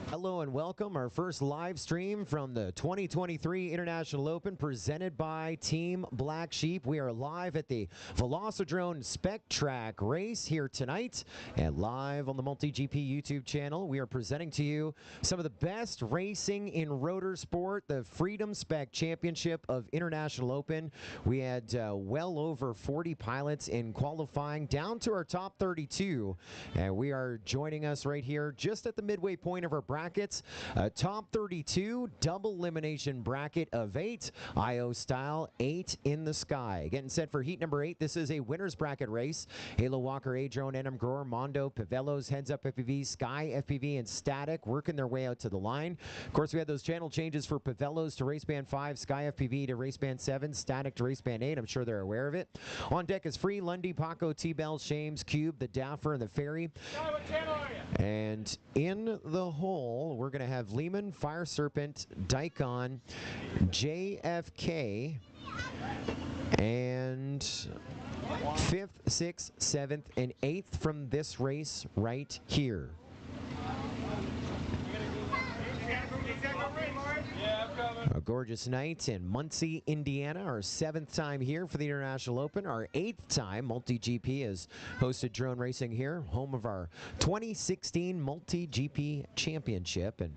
Hello and welcome. Our first live stream from the 2023 International Open presented by Team Black Sheep. We are live at the Velocitron Spec Track race here tonight and live on the MultiGP YouTube channel. We are presenting to you some of the best racing in rotor sport, the Freedom Spec Championship of International Open. We had well over 40 pilots in qualifying down to our top 32, and we are joining us right here just at the midway point of our brackets. Top 32 double elimination bracket of 8 IO style, 8 in the sky. Getting set for heat number 8. This is a winner's bracket race. Halo Walker, Adrone, Enum Grower, Mondo, Pavelos, Heads Up FPV, Sky FPV, and Static working their way out to the line. Of course, we had those channel changes for Pavelos to race band 5, Sky FPV to race band 7, Static to race band 8. I'm sure they're aware of it. On deck is Free, Lundy, Paco, T-Bell, Shames, Cube, the Daffer, and the Fairy. What channel are you? And in the hole, we're going to have Lehman, Fire Serpent, Daikon, JFK, and 5th, 6th, 7th, and 8th from this race right here. A gorgeous night in Muncie, Indiana. Our 7th time here for the International Open. Our 8th time. MultiGP has hosted drone racing here, home of our 2016 MultiGP Championship, and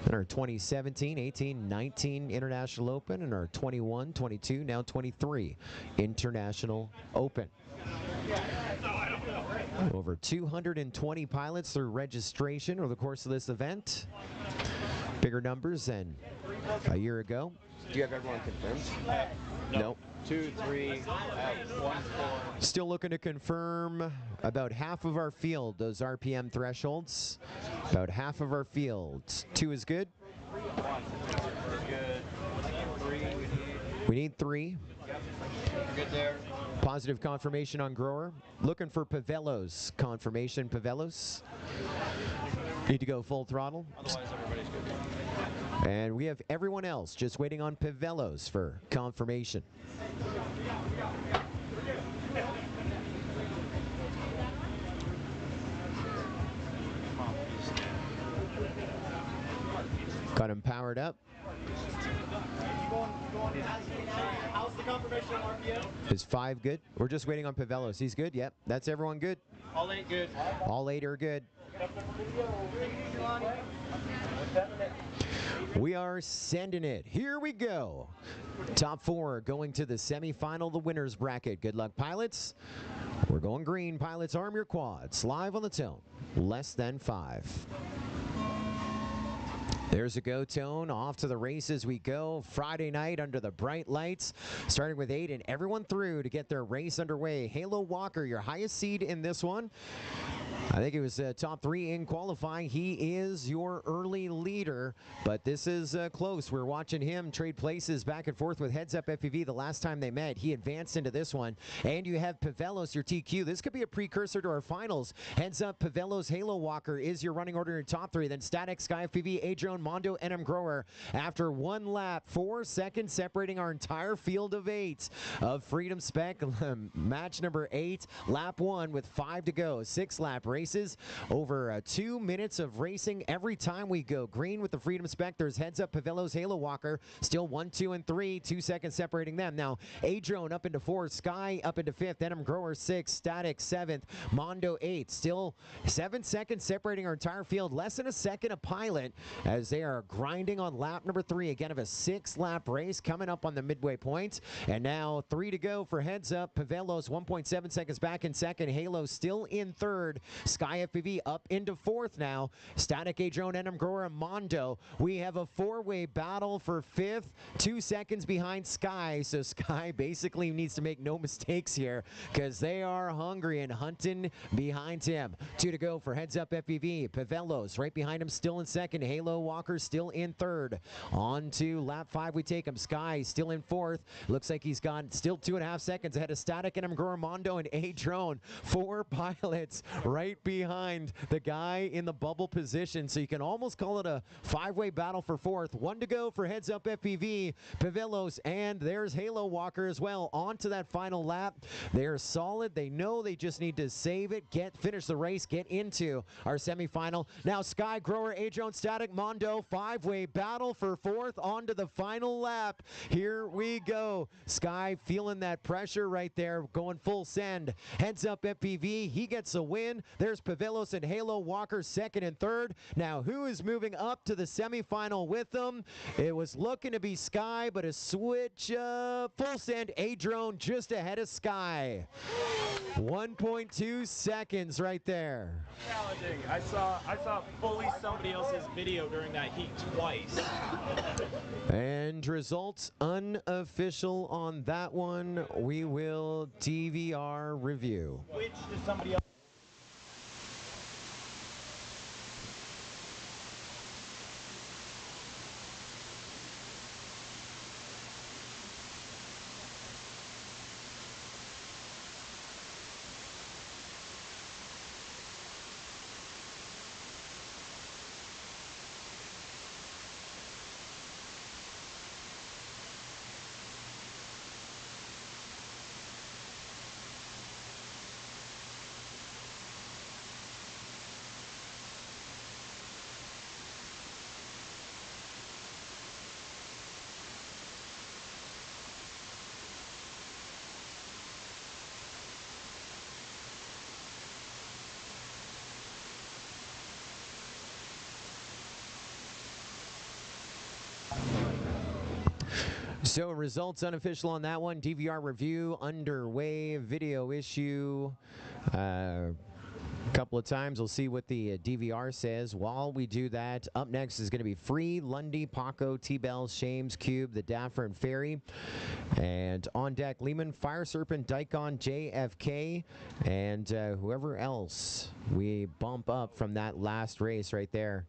then our 2017, 18, 19 International Open, and our 21, 22, now 23 International Open. Over 220 pilots through registration over the course of this event. Bigger numbers than a year ago. Do you have everyone confirmed? No. Nope. 2, 3, 1, 4. Still looking to confirm about half of our field, those RPM thresholds. About half of our field. 2 is good. 1. Good. 3 we need 3. Good there. Positive confirmation on Grower. Looking for Pavelos confirmation. Pavelos. Need to go full throttle. Otherwise, everybody's good. And we have everyone else just waiting on Pavelos for confirmation. Got him powered up. How's the confirmation on RPM? Is 5 good? We're just waiting on Pavelos. He's good? Yep. That's everyone good? All 8 good. All 8 are good. We are sending it. Here we go. Top 4 going to the semifinal, the winner's bracket. Good luck, pilots. We're going green. Pilots, arm your quads. Live on the tone. Less than 5. There's a go tone. Off to the races we go. Friday night under the bright lights. Starting with 8 and everyone through to get their race underway. Halo Walker, your highest seed in this one. I think it was top 3 in qualifying. He is your early leader, but this is close. We're watching him trade places back and forth with Heads Up FPV the last time they met. He advanced into this one. And you have Pavelos, your TQ. This could be a precursor to our finals. Heads Up, Pavelos, Halo Walker is your running order in top 3. Then Static, Sky FPV, Adrone, Mondo, Enum Grower. After 1 lap, 4 seconds separating our entire field of 8 of Freedom Spec. Match number 8, lap 1 with 5 to go. 6-lap races, over 2 minutes of racing every time we go green with the Freedom Spec. There's Heads Up, Pavelos, Halo Walker, still 1, 2, and 3, 2 seconds separating them. Now Adrone up into 4, Sky up into 5th, Enum Grower 6, Static 7th, Mondo 8, still 7 seconds separating our entire field, less than a second a pilot as they are grinding on lap number 3 again of a 6-lap race coming up on the midway point. And now 3 to go for Heads Up, Pavelos 1.7 seconds back in second, Halo still in third, Sky FPV up into 4th now. Static, Adrone, Enum Grower, and Mondo. We have a 4-way battle for 5th, 2 seconds behind Sky. So Sky basically needs to make no mistakes here because they are hungry and hunting behind him. 2 to go for Heads Up FPV. Pavelos right behind him still in second. Halo Walker Walker still in third. On to lap 5 we take him. Sky still in fourth. Looks like he's got still 2.5 seconds ahead of Static and Gormondo and A-Drone. 4 pilots right behind the guy in the bubble position. So you can almost call it a 5-way battle for fourth. 1 to go for Heads Up FPV, Pavelos, and there's Halo Walker as well. On to that final lap. They're solid. They know they just need to save it, finish the race, get into our semifinal. Now Sky, Grower, A-Drone, Static, Mondo, 5-way battle for fourth. On to the final lap. Here we go. Sky feeling that pressure right there, going full send. Heads Up FPV, he gets a win. There's Pavelos and Halo Walker second and third. Now who is moving up to the semifinal with them? It was looking to be Sky, but a switch full send. A-Drone just ahead of Sky. 1.2 seconds right there. Challenging. I saw fully somebody else's video during that heat twice. And results unofficial on that one. We will DVR review. Which to somebody else. So results unofficial on that one. DVR review underway. Video issue. Couple of times. We'll see what the DVR says. While we do that, up next is going to be Free, Lundy, Paco, T-Bell, Shames, Cube, the Daffer, and Ferry. And on deck, Lehman, Fire Serpent, Daikon, JFK, and whoever else we bump up from that last race right there.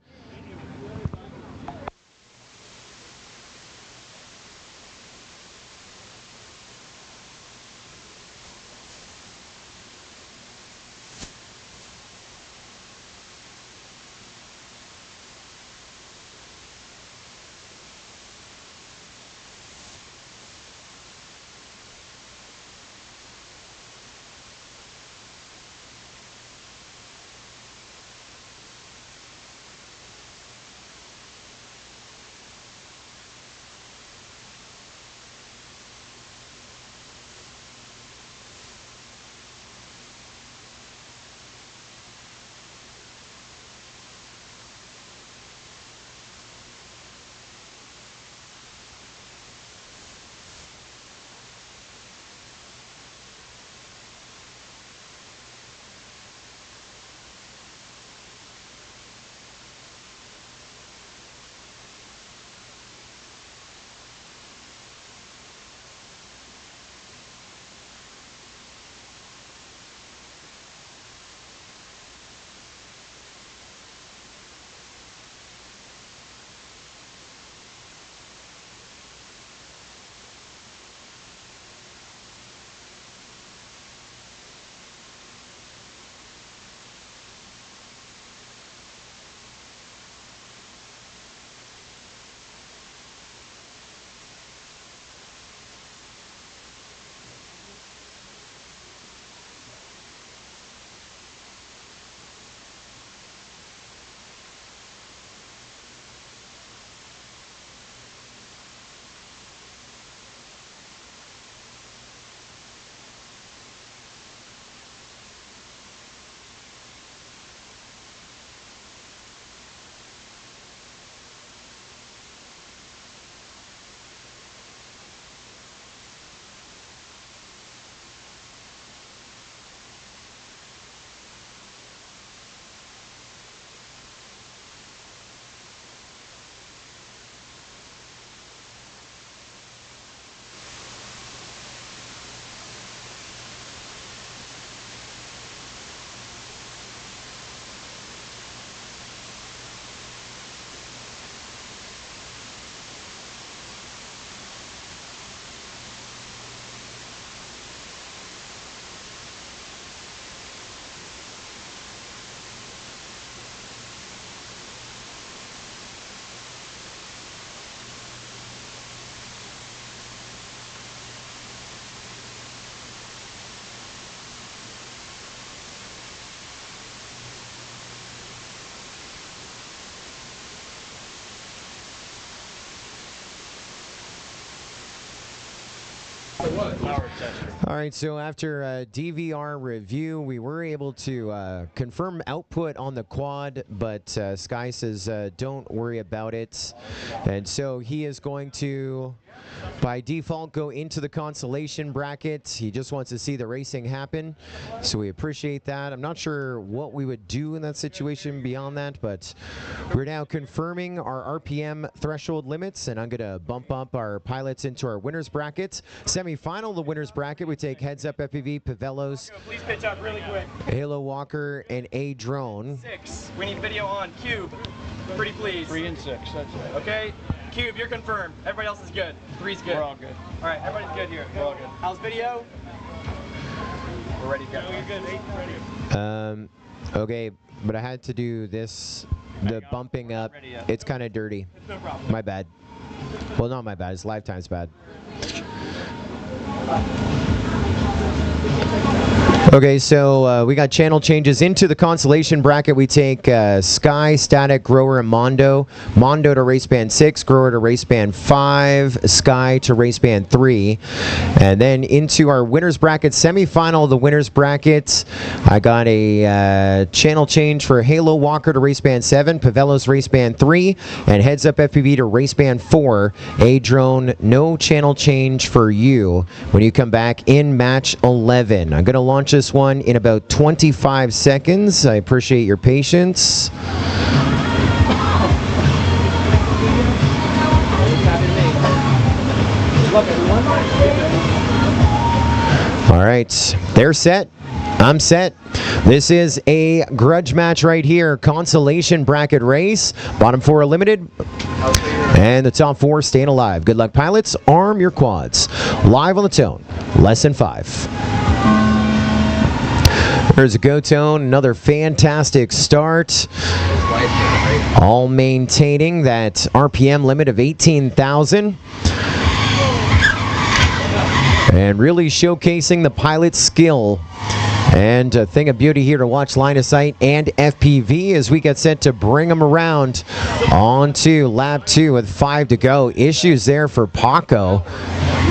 Power tester. All right, so after a DVR review, we were able to confirm output on the quad, but Sky says don't worry about it. And so he is going to, by default, go into the consolation bracket. He just wants to see the racing happen, so we appreciate that. I'm not sure what we would do in that situation beyond that, but we're now confirming our RPM threshold limits, and I'm going to bump up our pilots into our winners bracket. Semi-final, the winners bracket, we take Heads Up FPV, Pavelos, Please pitch up really quick. Halo Walker, and A Drone. 6. We need video on. Cube. Pretty please. 3 and 6. That's it. Okay. Cube, you're confirmed. Everybody else is good. 3's good. We're all good. All right, everybody's good here. We're all good. How's video? We're ready to go. No, you're good. 8's ready. Okay, but I had to do this, the bumping up. Ready yet. It's kind of dirty. It's no problem. My bad. Well, not my bad. It's Lifetime's bad. Okay, so we got channel changes into the consolation bracket. We take Sky, Static, Grower, and Mondo. Mondo to race band 6, Grower to race band 5, Sky to race band 3. And then into our winners bracket semifinal, the winners bracket, I got a channel change for Halo Walker to race band 7, Pavelos race band 3, and Heads Up FPV to race band 4. A Drone, no channel change for you when you come back in match 11. I'm going to launch this one in about 25 seconds. I appreciate your patience. All right, they're set. I'm set. This is a grudge match right here. Consolation bracket race. Bottom 4 eliminated. And the top 4 staying alive. Good luck, pilots. Arm your quads. Live on the tone. Less than 5. There's a go tone. Another fantastic start. All maintaining that RPM limit of 18,000. And really showcasing the pilot's skill. And a thing of beauty here to watch line of sight and FPV as we get set to bring them around onto lap 2 with 5 to go. Issues there for Paco.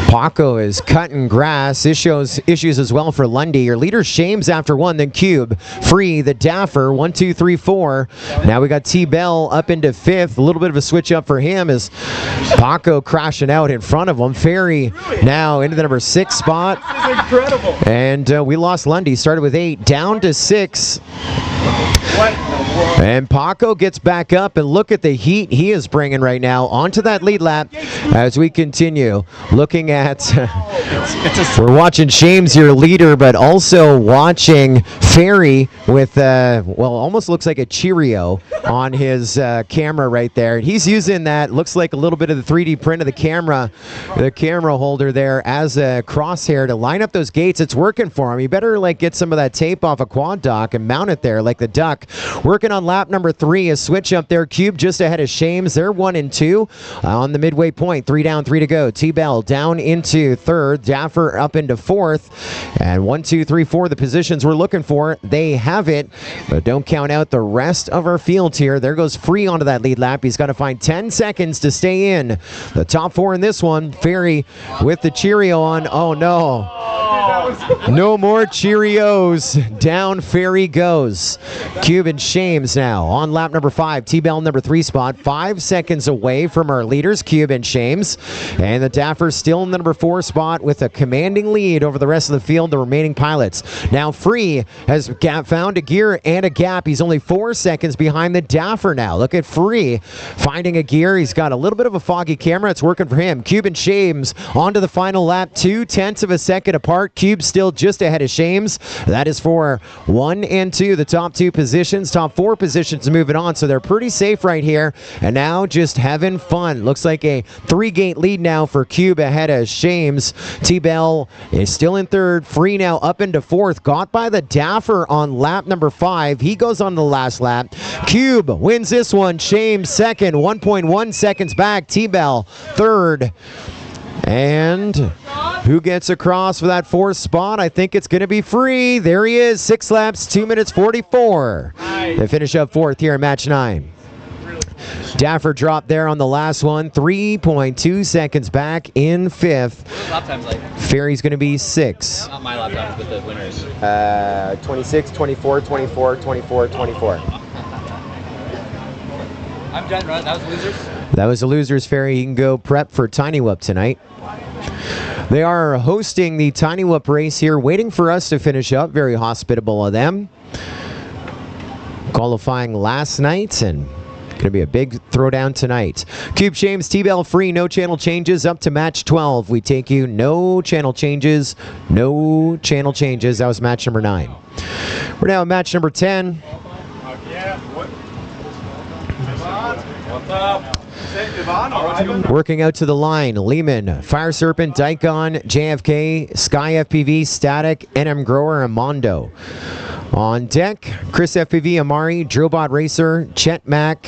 Paco is cutting grass. This shows issues as well for Lundy. Your leader Shames after 1, then Cube. Free, the Daffer, 1, 2, 3, 4. Now we got T-Bell up into 5th. A little bit of a switch up for him as Paco crashing out in front of him. Ferry now into the number 6 spot. This is incredible. And we lost Lundy. Started with 8, down to 6. What in the world? And Paco gets back up, and look at the heat he is bringing right now onto that lead lap as we continue looking at we're watching Shames, your leader, but also watching Ferry with well, almost looks like a Cheerio on his camera right there. He's using that, looks like a little bit of the 3D print of the camera holder there as a crosshair to line up those gates. It's working for him. You better like get some of that tape off a quad dock and mount it there like the duck. Working on lap number 3, a switch up there. Cube just ahead of Shames. They're 1 and 2 on the midway point. 3 down, 3 to go. T-Bell down into 3rd. Daffer up into 4th. And 1, 2, 3, 4, the positions we're looking for. They have it, but don't count out the rest of our field here. There goes Free onto that lead lap. He's got to find 10 seconds to stay in. The top 4 in this one. Ferry with the Cheerio on. Oh, no. No more Cheerios. Down Ferry goes. Cube and Shames now on lap number 5. T-Bell number 3 spot. 5 seconds away from our leaders, Cube and Shames. And the Daffer still in the number 4 spot with a commanding lead over the rest of the field, the remaining pilots. Now Free has found a gear and a gap. He's only 4 seconds behind the Daffer now. Look at Free finding a gear. He's got a little bit of a foggy camera. It's working for him. Cube and Shames onto the final lap. 0.2 of a second apart. Cube still just ahead of Shames. That is for 1 and 2, the top 2 positions. Top 4 positions moving on, so they're pretty safe right here. And now just having fun. Looks like a 3-gate lead now for Cube ahead of Shames. T-Bell is still in 3rd. Free now up into 4th. Got by the Daffer on lap number 5. He goes on the last lap. Cube wins this one. Shames 2nd, 1.1 seconds back. T-Bell 3rd. And who gets across for that 4th spot? I think it's going to be Free. There he is, 6 laps, 2 minutes 44. Nice. They finish up 4th here in match 9. Daffer dropped there on the last one. 3.2 seconds back in fifth. What was lap times like? Ferry's going to be 6. Not my lap times, but the winners. 26, 24, 24, 24, 24. I'm done, right? That was losers. That was the losers, Ferry. You can go prep for Tiny Whoop tonight. They are hosting the Tiny Whoop race here, waiting for us to finish up. Very hospitable of them. Qualifying last night, and going to be a big throwdown tonight. Cube James, T-Bell free, no channel changes, up to match 12. We take you no channel changes, no channel changes. That was match number 9. We're now at match number 10. Working out to the line, Lehman, Fire Serpent, Daikon, JFK, Sky FPV, Static, NM Grower, and Mondo. On deck, Chris FPV, Amari, Drobot Racer, Chet Mack,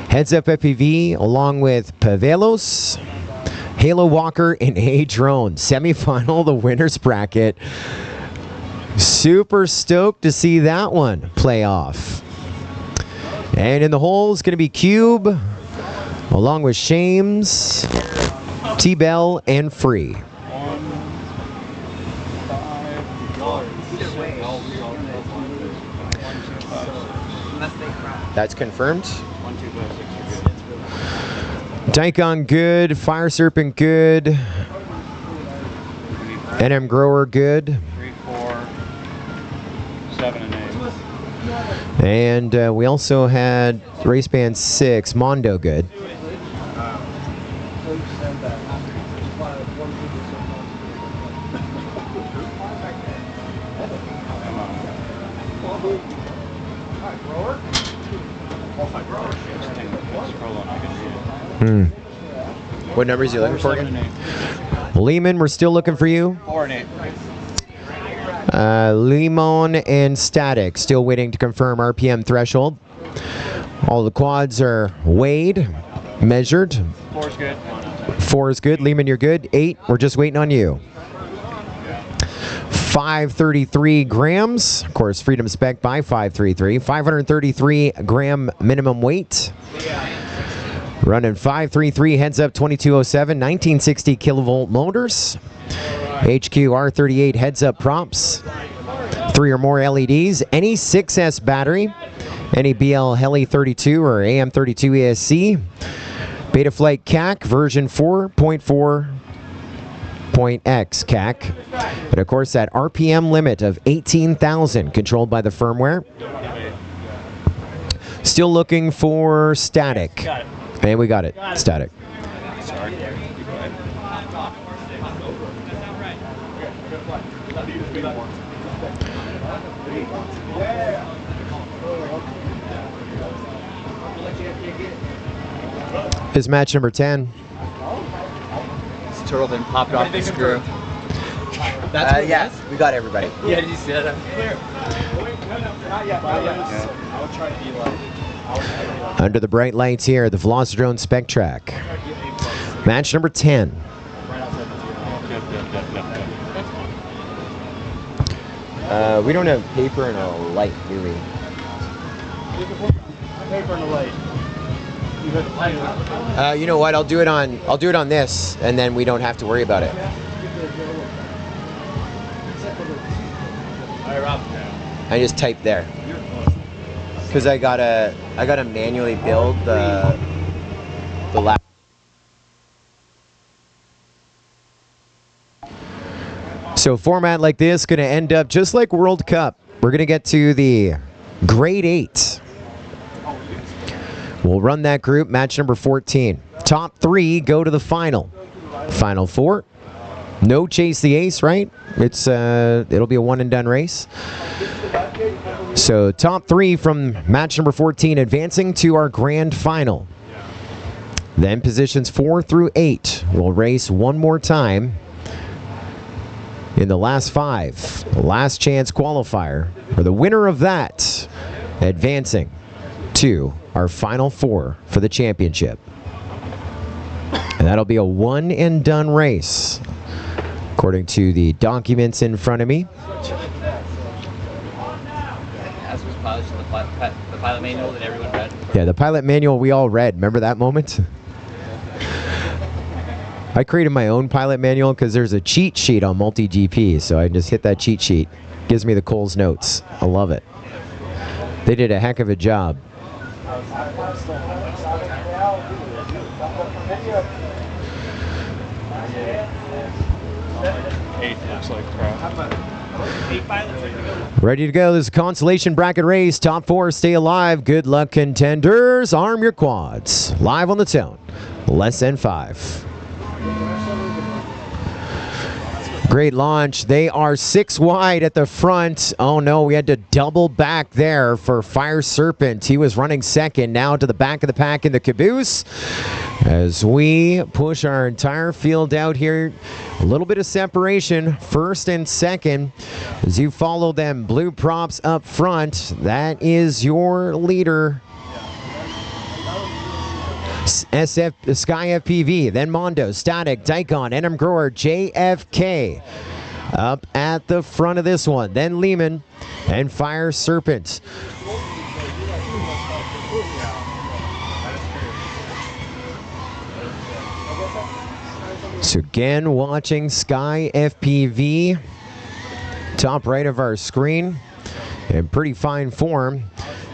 Heads Up FPV, along with Pavelos, Halo Walker, and A Drone. Semi-final, the winner's bracket. Super stoked to see that one play off. And in the hole is going to be Cube, along with Shames, T-Bell, and Free. That's confirmed. Daikon good, Fire Serpent good, NM Grower good. 3, 4, 7, and 8. And we also had Race Band 6, Mondo good. What numbers are you looking for again? Lehman, we're still looking for you. 4 and 8. Limon and Static, still waiting to confirm RPM threshold. All the quads are weighed, measured. 4 is good. 4 is good. Lehman, you're good. 8, we're just waiting on you. 533 grams. Of course, Freedom Spec by 533. 533 gram minimum weight. Running 533, heads up 2207, 1960 kilovolt motors. HQ R38 heads up props. 3 or more LEDs. Any 6S battery. Any BL Heli 32 or AM32 ESC. Betaflight CAC version 4.4.x CAC. And of course that RPM limit of 18,000 controlled by the firmware. Still looking for Static. And we got it. Static. Is match number 10. This turtle thing popped off the screw. Yeah, we got everybody. Yeah, did you see that? Under the bright lights here, the Velocidrone Spec Track. Match number 10. We don't have paper and a light, do we? Paper and a light. You know what? I'll do it on this, and then we don't have to worry about it. I just type there. Because I gotta manually build the lap. So format like this gonna end up just like World Cup. We're gonna get to the grade 8. We'll run that group, match number 14. Top 3 go to the final. Final 4. No chase the ace, right? It's it'll be a one and done race. So top 3 from match number 14 advancing to our grand final. Then positions 4 through 8 will race one more time in the last 5. Last chance qualifier for the winner of that advancing to our final 4 for the championship. And that'll be a one and done race according to the documents in front of me. As was published in the pilot manual that everyone read. Yeah, the pilot manual we all read. Remember that moment? I created my own pilot manual because there's a cheat sheet on multi-GP, so I just hit that cheat sheet. Gives me the Coles notes. I love it. They did a heck of a job. Eight looks like crap. Ready to go. This is a consolation bracket race. Top 4 stay alive. Good luck, contenders. Arm your quads. Live on the tone. Less than 5. Great launch. They are 6 wide at the front. Oh no, we had to double back there for Fire Serpent. He was running second. Now to the back of the pack in the caboose. As we push our entire field out here, a little bit of separation, first and second. As you follow them, blue props up front. That is your leader. SF Sky FPV, then Mondo, Static, Daikon, NM Grower, JFK up at the front of this one. Then Lehman and Fire Serpent. So again, watching Sky FPV, top right of our screen, in pretty fine form.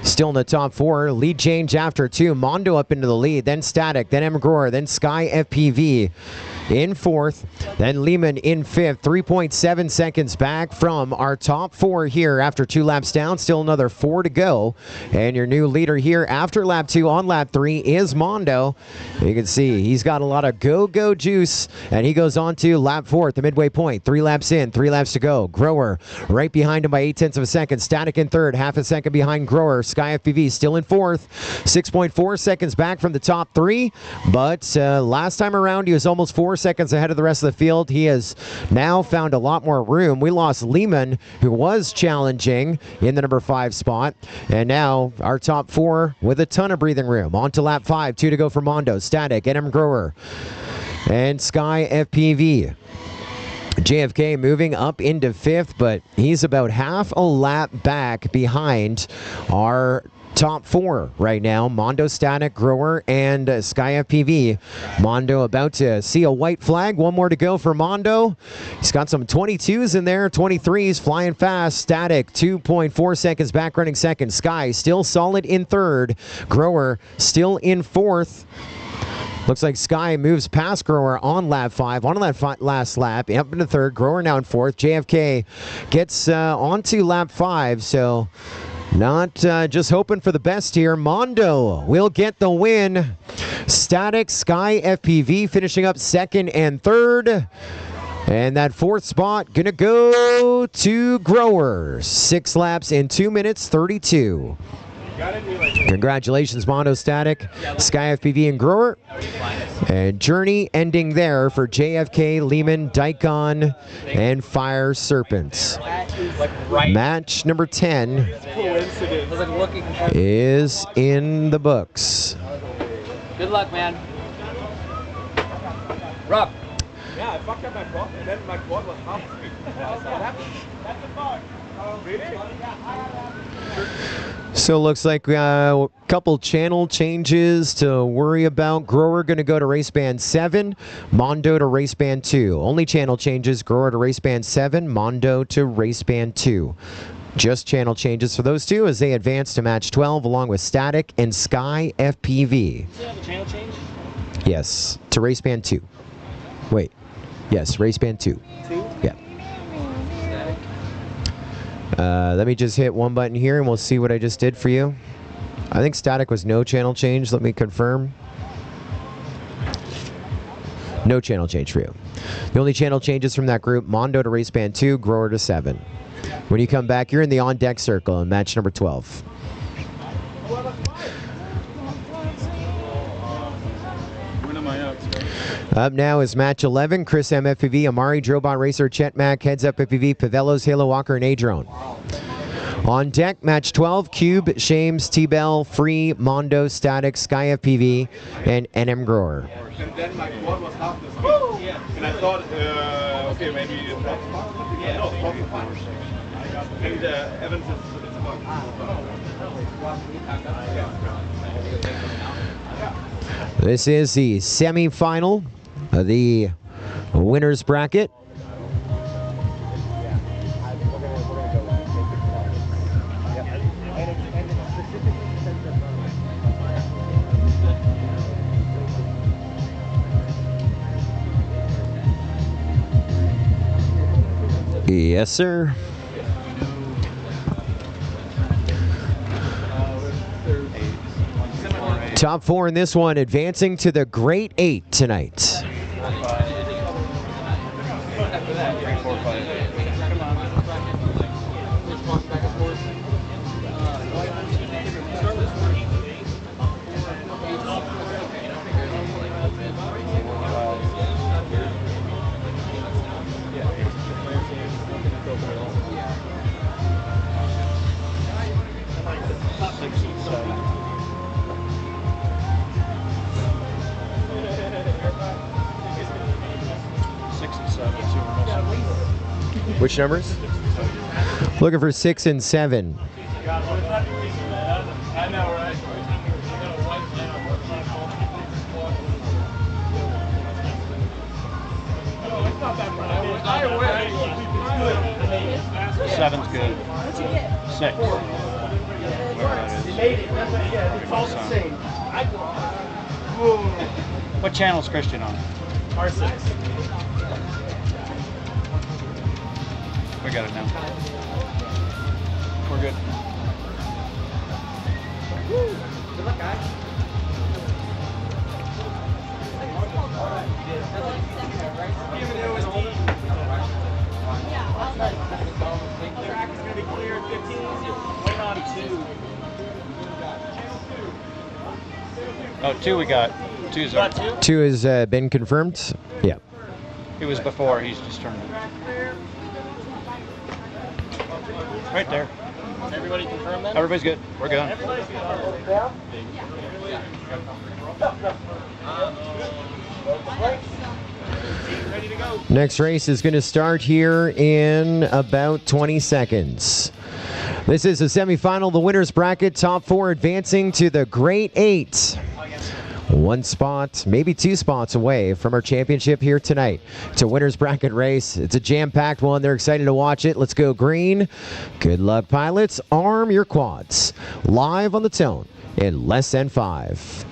Still in the top 4. Lead change after 2. Mondo up into the lead. Then Static. Then Grower. Then Sky FPV in 4th. Then Lehman in 5th. 3.7 seconds back from our top 4 here after 2 laps down. Still another 4 to go. And your new leader here after lap 2 on lap 3 is Mondo. You can see he's got a lot of go-go juice. And he goes on to lap 4 at the midway point. 3 laps in. 3 laps to go. Grower right behind him by 0.8 of a second. Static in 3rd. Half a second behind Grower. Sky FPV still in 4th. 6.4 seconds back from the top 3. But last time around he was almost 4 seconds ahead of the rest of the field. He has now found a lot more room. We lost Lehman, who was challenging in the number 5 spot. And now our top 4 with a ton of breathing room. On to lap 5. 2 to go for Mondo, Static, NM Grower, and Sky FPV. JFK moving up into 5th, but he's about half a lap back behind our top 4 right now. Mondo, Static, Grower, and Sky FPV. Mondo about to see a white flag. 1 more to go for Mondo. He's got some 22s in there, 23s flying fast. Static 2.4 seconds back running 2nd. Sky still solid in 3rd. Grower still in 4th. Looks like Sky moves past Grower on lap 5, on that last lap, up into 3rd. Grower now in 4th. JFK gets onto lap 5, so not just hoping for the best here. Mondo will get the win. Static, Sky FPV finishing up 2nd and 3rd. And that 4th spot gonna go to Grower. 6 laps in 2 minutes 32. Congratulations, Mondo, Static, Sky FPV, and Grower. And journey ending there for JFK, Lehman, Daikon, and Fire Serpents. Match number 10 is in the books. Good luck, man. Rob. Yeah, I fucked up my quad, and then my quad was half speed. That's the bug. Really? So it looks like a couple channel changes to worry about. Grower going to go to race band 7, Mondo to race band 2. Only channel changes, Grower to race band 7, Mondo to race band 2. Just channel changes for those two as they advance to match 12 along with Static and Sky FPV. Does it have a channel change? Yes, to race band 2. Wait, yes, race band 2. 2? Yeah. Let me just hit one button here and we'll see what I just did for you. I think Static was no channel change. Let me confirm. No channel change for you. The only channel changes from that group, Mondo to race band 2, Grower to 7. When you come back, you're in the on-deck circle in match number 12. Up now is match 11. Chris M FPV, Amari, Drobot Racer, Chet Mack, Heads Up FPV, Pavelos, Halo Walker, and A-Drone. On deck, match 12, Cube, Shames, T-Bell, Free, Mondo, Static, Sky FPV, and NM Grower. And then my quad was half the speed. Yeah. And I thought, okay, maybe it's not. Yeah, no, it's fine. And Evans is it's a bug. This is the semi-final of the winner's bracket. Yes, sir. Top 4 in this one, advancing to the Great 8 tonight. Which numbers? Looking for 6 and 7. I know, right? 7's good. 6. What channel is Christian on? R6. We got it now. We're good. Good luck, guys. Track is going to be clear 15. Wait on 2. Oh, 2 we got. 2's our. 2 has been confirmed. Yeah. It was before. He's just turned it. Right there. Everybody confirm that? Everybody's good. We're going. Everybody's good. Ready to go. Next race is going to start here in about 20 seconds. This is the semifinal, the winner's bracket. Top 4 advancing to the Great 8. 1 spot, maybe 2 spots away from our championship here tonight. It's a winner's bracket race. It's a jam-packed one. They're excited to watch it. Let's go green. Good luck, pilots. Arm your quads. Live on the tone in less than 5.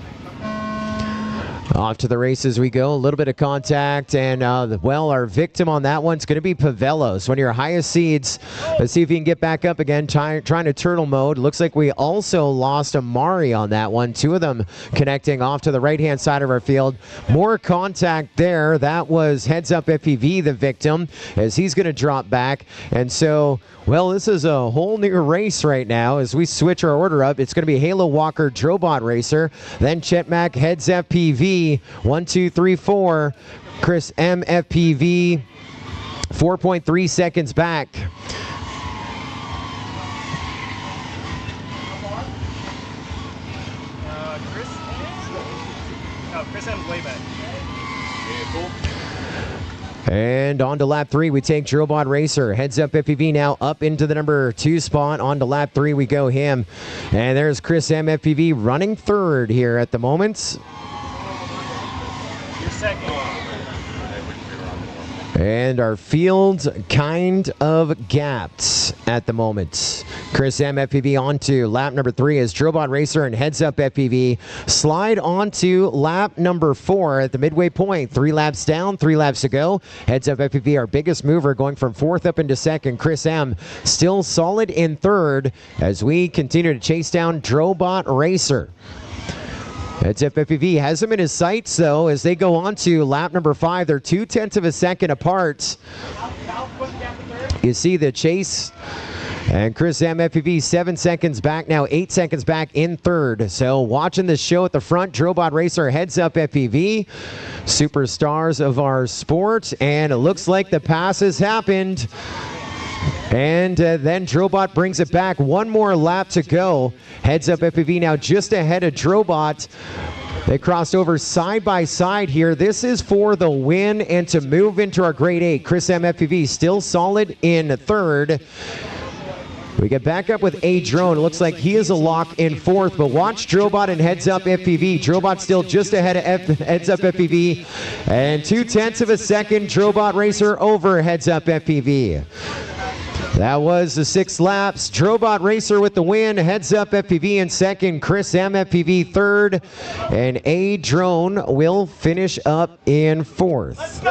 Off to the races we go. A little bit of contact, and well, our victim on that one's going to be Pavelos, one of your highest seeds. Let's see if he can get back up again, trying to turtle mode. Looks like we also lost Amari on that one. 2 of them connecting off to the right-hand side of our field. More contact there. That was Heads Up FPV, the victim, as he's going to drop back. And so, well, this is a whole new race right now as we switch our order up. It's going to be Halo Walker, Drobot Racer, then Chet Mack, Heads FPV, 1, 2, 3, 4. Chris M FPV, 4.3 seconds back. Chris M's way back. Yeah, cool. And on to lap 3, we take Drobot Racer. Heads Up FPV now up into the number 2 spot. On to lap 3 we go him. And there's Chris M FPV running 3rd here at the moment. You're 2nd. And our field kind of gapped at the moment. Chris M FPV onto lap number 3 as Drobot Racer and Heads Up FPV slide onto lap number 4 at the midway point. 3 laps down, 3 laps to go. Heads Up FPV, our biggest mover, going from 4th up into 2nd. Chris M still solid in 3rd as we continue to chase down Drobot Racer. Heads Up FPV has him in his sights, though, as they go on to lap number 5. They're 0.2 of a second apart. You see the chase. And Chris M FPV 7 seconds back now, 8 seconds back in 3rd. So watching the show at the front, Drobot Racer, Heads Up FPV, superstars of our sport. And it looks like the pass has happened. And then Drobot brings it back. 1 more lap to go. Heads Up FPV now just ahead of Drobot. They crossed over side by side here. This is for the win and to move into our Grade 8. Chris M FPV still solid in 3rd. We get back up with A Drone. It looks like he is a lock in fourth, but watch Drillbot and Heads Up FPV. Drillbot still just ahead of Heads Up FPV, and 0.2 of a second. Drillbot Racer over Heads Up FPV. That was the 6 laps. Drillbot Racer with the win. Heads Up FPV in second. Chris M FPV third, and A Drone will finish up in fourth.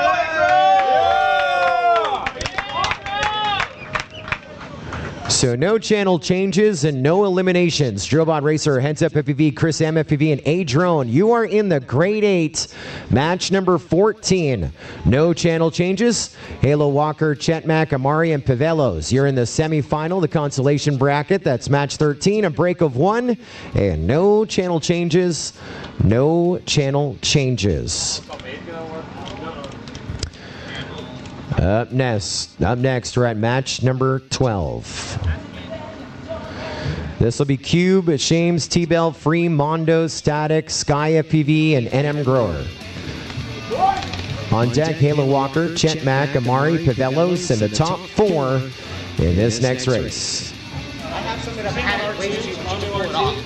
So no channel changes and no eliminations. Drillbot Racer, Heads Up FPV, Chris M FPV, and A Drone. You are in the Grade 8, match number 14. No channel changes. Halo Walker, Chetmac, Amari, and Pavelos. You're in the semifinal, the consolation bracket. That's match 13, a break of 1, and no channel changes. No channel changes. Up next, we're at match number 12. This will be Cube, Shames, T-Bell, Free, Mondo, Static, Sky FPV, and NM Grower. On deck, Halo Walker, Chet Mack, Amari, Pavelos, and the top 4 in this next race. I have something that had weight R2.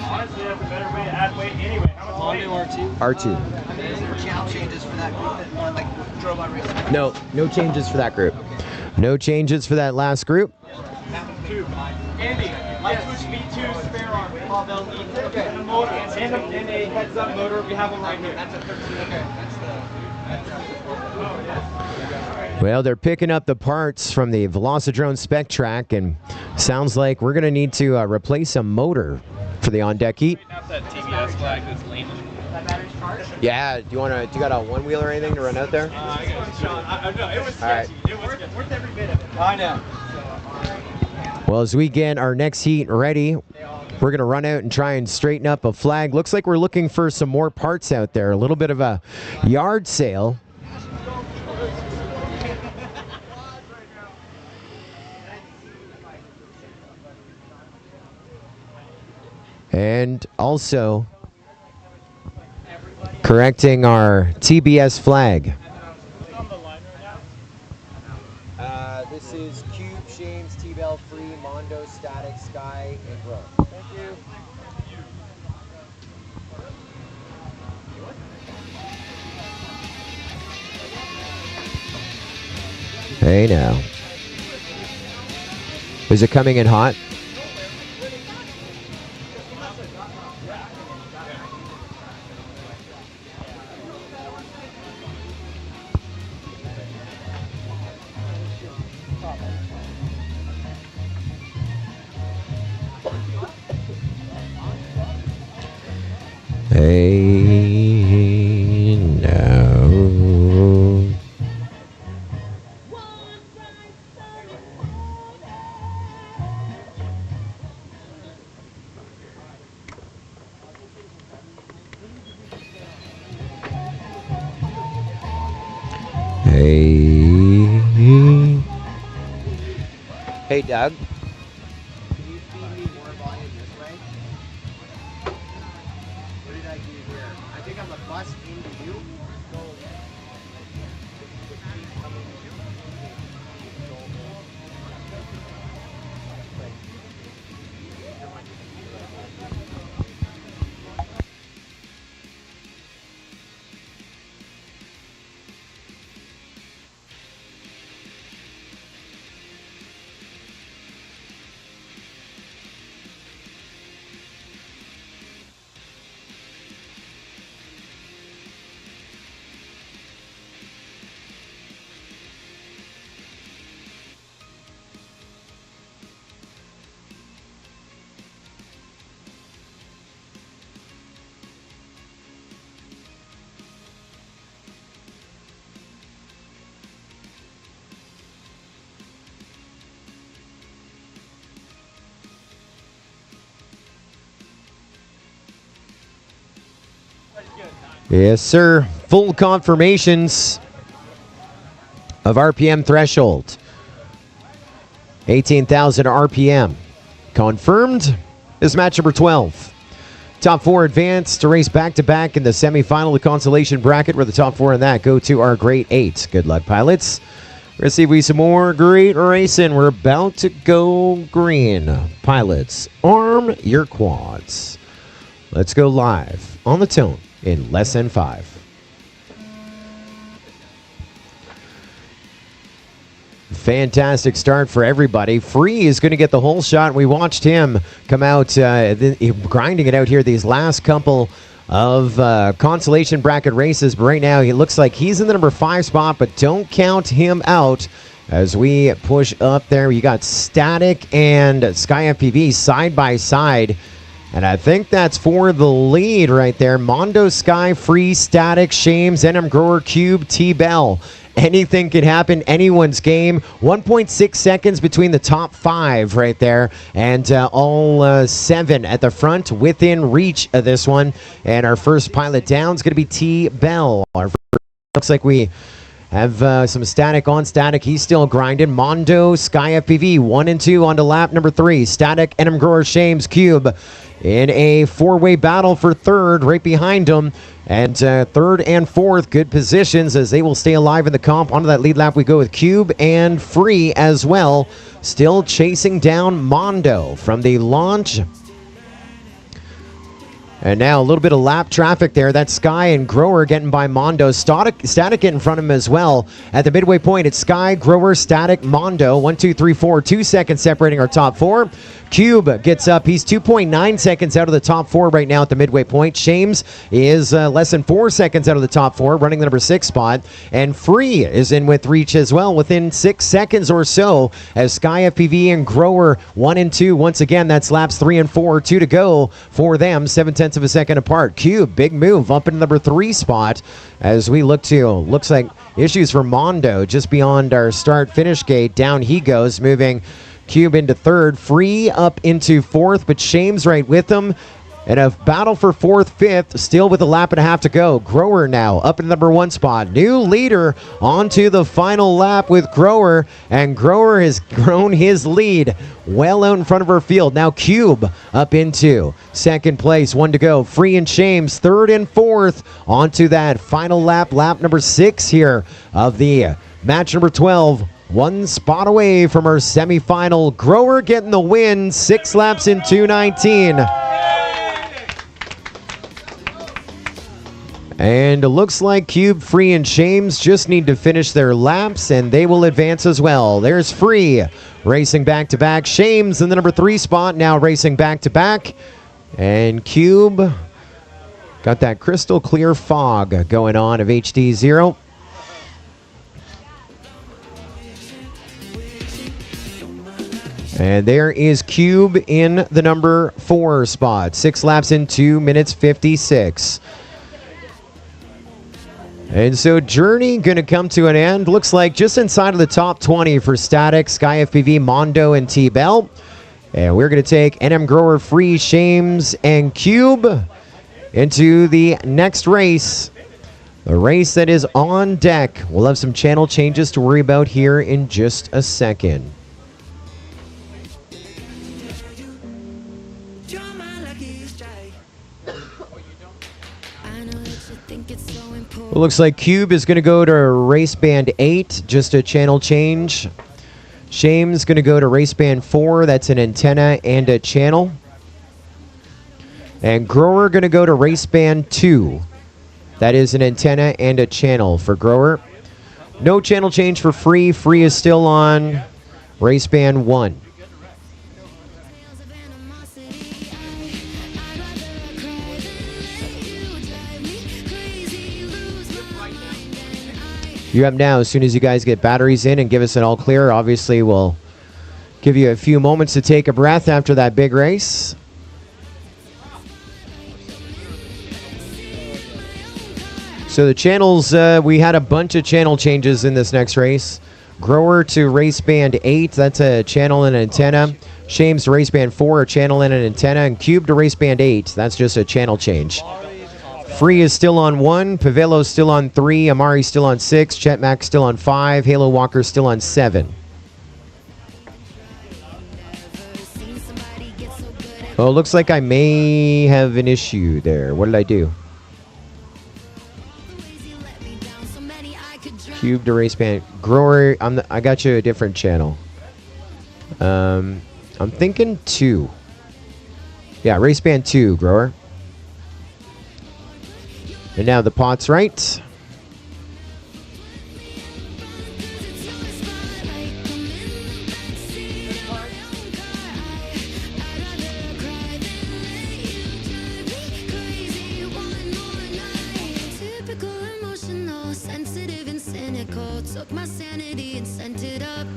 Honestly, that's a better way to add weight anyway. How much weight? R2. Is there channel changes for that group that one like Drillbot Racer? No changes for that group. No changes for that last group. Andy, light switch V2 spare arm. Pavel needs it. And a motor. And a heads up motor. We have one right here. That's a 13. Okay. Well, they're picking up the parts from the Velocidrone Spec track, and sounds like we're going to need to replace a motor for the on-deck heat. That TBS flag that's leaning. Yeah, do you got a one wheel or anything to run out there? I got it, Sean. No, it was sketchy. All right. It was worth every bit of it. I know. Well, as we get our next heat ready, we're going to run out and try and straighten up a flag. Looks like we're looking for some more parts out there. A little bit of a yard sale. And also correcting our TBS flag. This is Cube, Shames, T-Bell, Free, Mondo, Static, Sky, and Grow. Thank you. Hey now. Is it coming in hot? Hey, no. Hey. Hey, Doug. Yes, sir. Full confirmations of RPM threshold. 18,000 RPM. Confirmed is match number 12. Top 4 advance to race back-to-back in the semifinal, the consolation bracket, where the top 4 in that go to our Grade 8. Good luck, pilots. We're going to see some more great racing. We're about to go green. Pilots, arm your quads. Let's go live on the tone in less than 5. Fantastic start for everybody. Free is going to get the whole shot. We watched him come out grinding it out here these last couple of consolation bracket races, but right now he looks like he's in the number 5 spot, but don't count him out as we push up there. You got Static and Sky FPV side by side, and I think that's for the lead right there. Mondo, Sky, Free, Static, Shames, NM Grower, Cube, T-Bell. Anything can happen, anyone's game. 1.6 seconds between the top 5 right there, and all 7 at the front within reach of this one. And our first pilot down is going to be T-Bell. Looks like we have some Static on Static. He's still grinding. Mondo, Sky FPV, 1 and 2 onto lap number 3. Static, NM Grower, Shames, Cube in a 4-way battle for 3rd right behind him. And 3rd and 4th, good positions as they will stay alive in the comp. Onto that lead lap we go with Cube and Free as well. Still chasing down Mondo from the launch. And now a little bit of lap traffic there. That's Sky and Grower getting by Mondo. Static getting in front of him as well. At the midway point, it's Sky, Grower, Static, Mondo. 1, 2, 3, 4. 2 seconds separating our top 4. Cube gets up. He's 2.9 seconds out of the top 4 right now at the midway point. Shames is less than 4 seconds out of the top 4, running the number 6 spot. And Free is in with reach as well within 6 seconds or so as Sky FPV and Grower 1 and 2. Once again, that's laps 3 and 4. 2 to go for them. 0.7 of a second apart. Cube, big move up in number 3 spot as we look to, looks like issues for Mondo just beyond our start finish gate. Down he goes, moving Cube into 3rd, Free up into 4th, but Shames right with him. And a battle for 4th, 5th, still with a lap and a half to go. Grower now up in the number 1 spot. New leader onto the final lap with Grower, and Grower has grown his lead well out in front of our field. Now Cube up into 2nd place, 1 to go. Free and Shames 3rd and 4th onto that final lap, lap number 6 here of the match number 12. 1 spot away from our semifinal. Grower getting the win, 6 laps in 2:19. And it looks like Cube, Free, and Shames just need to finish their laps, and they will advance as well. There's Free racing back-to-back. Shames in the number 3 spot, now racing back-to-back. And Cube got that crystal clear fog going on of HD0. And there is Cube in the number 4 spot. 6 laps in 2 minutes 56. And so Journey going to come to an end. Looks like just inside of the top 20 for Static, Sky FPV, Mondo, and T-Bell. And we're going to take NM Grower, Free, Shames, and Cube into the next race. The race that is on deck. We'll have some channel changes to worry about here in just a second. It looks like Cube is going to go to race band 8, just a channel change. Shames going to go to race band 4, that's an antenna and a channel. And Grower going to go to race band 2. That is an antenna and a channel for Grower. No channel change for Free. Free is still on race band 1. You have now, as soon as you guys get batteries in and give us an all clear, obviously we'll give you a few moments to take a breath after that big race. So the channels, we had a bunch of channel changes in this next race. Grower to race band 8, that's a channel and an antenna. Shames to race band 4, a channel and an antenna. And Cube to race band 8, that's just a channel change. Free is still on 1, Pavello's still on 3, Amari still on 6, Chet Mack still on 5, Halo Walker still on 7. Oh, looks like I may have an issue there. What did I do? Cube to race band. Grower, I got you a different channel. I'm thinking 2. Yeah, race band 2, Grower. And now the pot's right.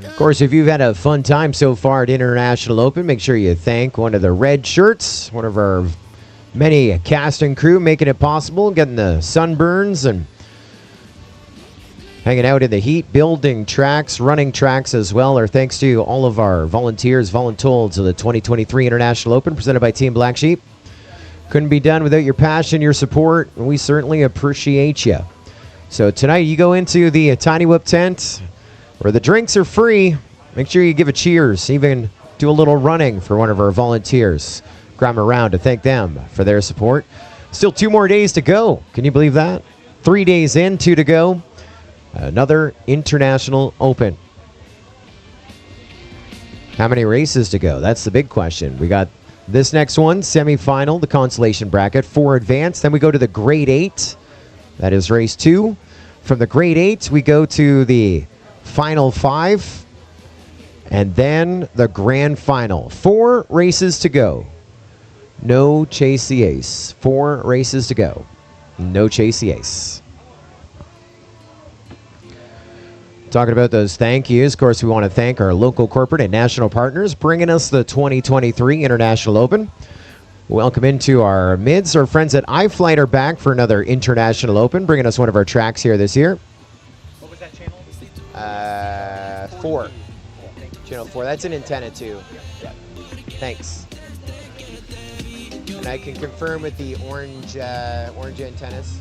Of course, if you've had a fun time so far at International Open, make sure you thank one of the red shirts, one of our many cast and crew making it possible, getting the sunburns and hanging out in the heat, building tracks, running tracks as well. Our thanks to all of our volunteers, voluntold to the 2023 International Open presented by Team Black Sheep. Couldn't be done without your passion, your support, and we certainly appreciate you. So tonight you go into the Tiny Whip tent where the drinks are free. Make sure you give a cheers, even do a little running for one of our volunteers. Grab them around to thank them for their support. Still 2 more days to go. Can you believe that? 3 days in, 2 to go. Another International Open. How many races to go? That's the big question. We got this next one, semifinal, the consolation bracket, 4 advanced. Then we go to the grade 8. That is race 2. From the grade 8, we go to the final 5. And then the grand final. 4 races to go. No chase the ace. 4 races to go. No chase the ace. Talking about those thank yous, of course, we want to thank our local corporate and national partners bringing us the 2023 International Open. Welcome into our mids. Our friends at iFlight are back for another International Open, bringing us one of our tracks here this year. What was that channel? 4. Channel 4. That's an antenna too. Yeah. Thanks. And I can confirm with the orange antennas.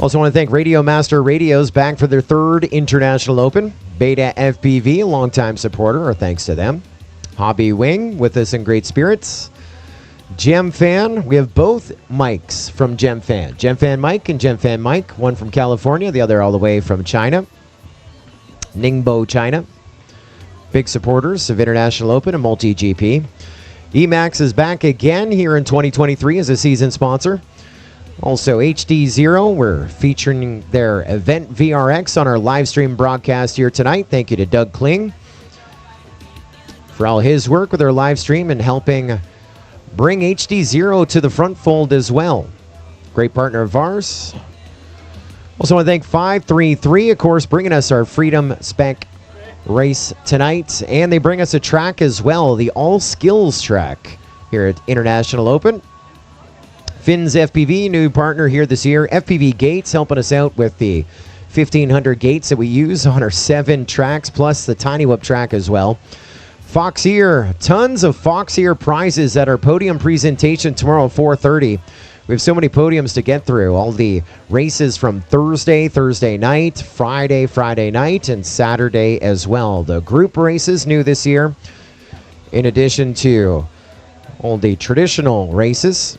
Also want to thank Radio Master Radios back for their 3rd International Open. Beta FPV, a longtime supporter, our thanks to them. Hobby Wing with us in great spirits. Gem Fan, we have both mics from Gem Fan. Gem Fan Mike and Gem Fan Mike, one from California, the other all the way from China. Ningbo, China. Big supporters of International Open and Multi-GP. Emax is back again here in 2023 as a season sponsor. Also, HD0, we're featuring their event VRX on our live stream broadcast here tonight. Thank you to Doug Kling for all his work with our live stream and helping bring HD0 to the front fold as well. Great partner of ours. Also want to thank 533, of course, bringing us our Freedom Spec race tonight. And they bring us a track as well, the All Skills track here at International Open. Finn's FPV, new partner here this year. FPV Gates helping us out with the 1,500 gates that we use on our 7 tracks, plus the Tiny Whip track as well. Fox Ear, tons of Fox Ear prizes at our podium presentation tomorrow at 4:30. We have so many podiums to get through. All the races from Thursday night, Friday night, and Saturday as well. The group races new this year, in addition to all the traditional races.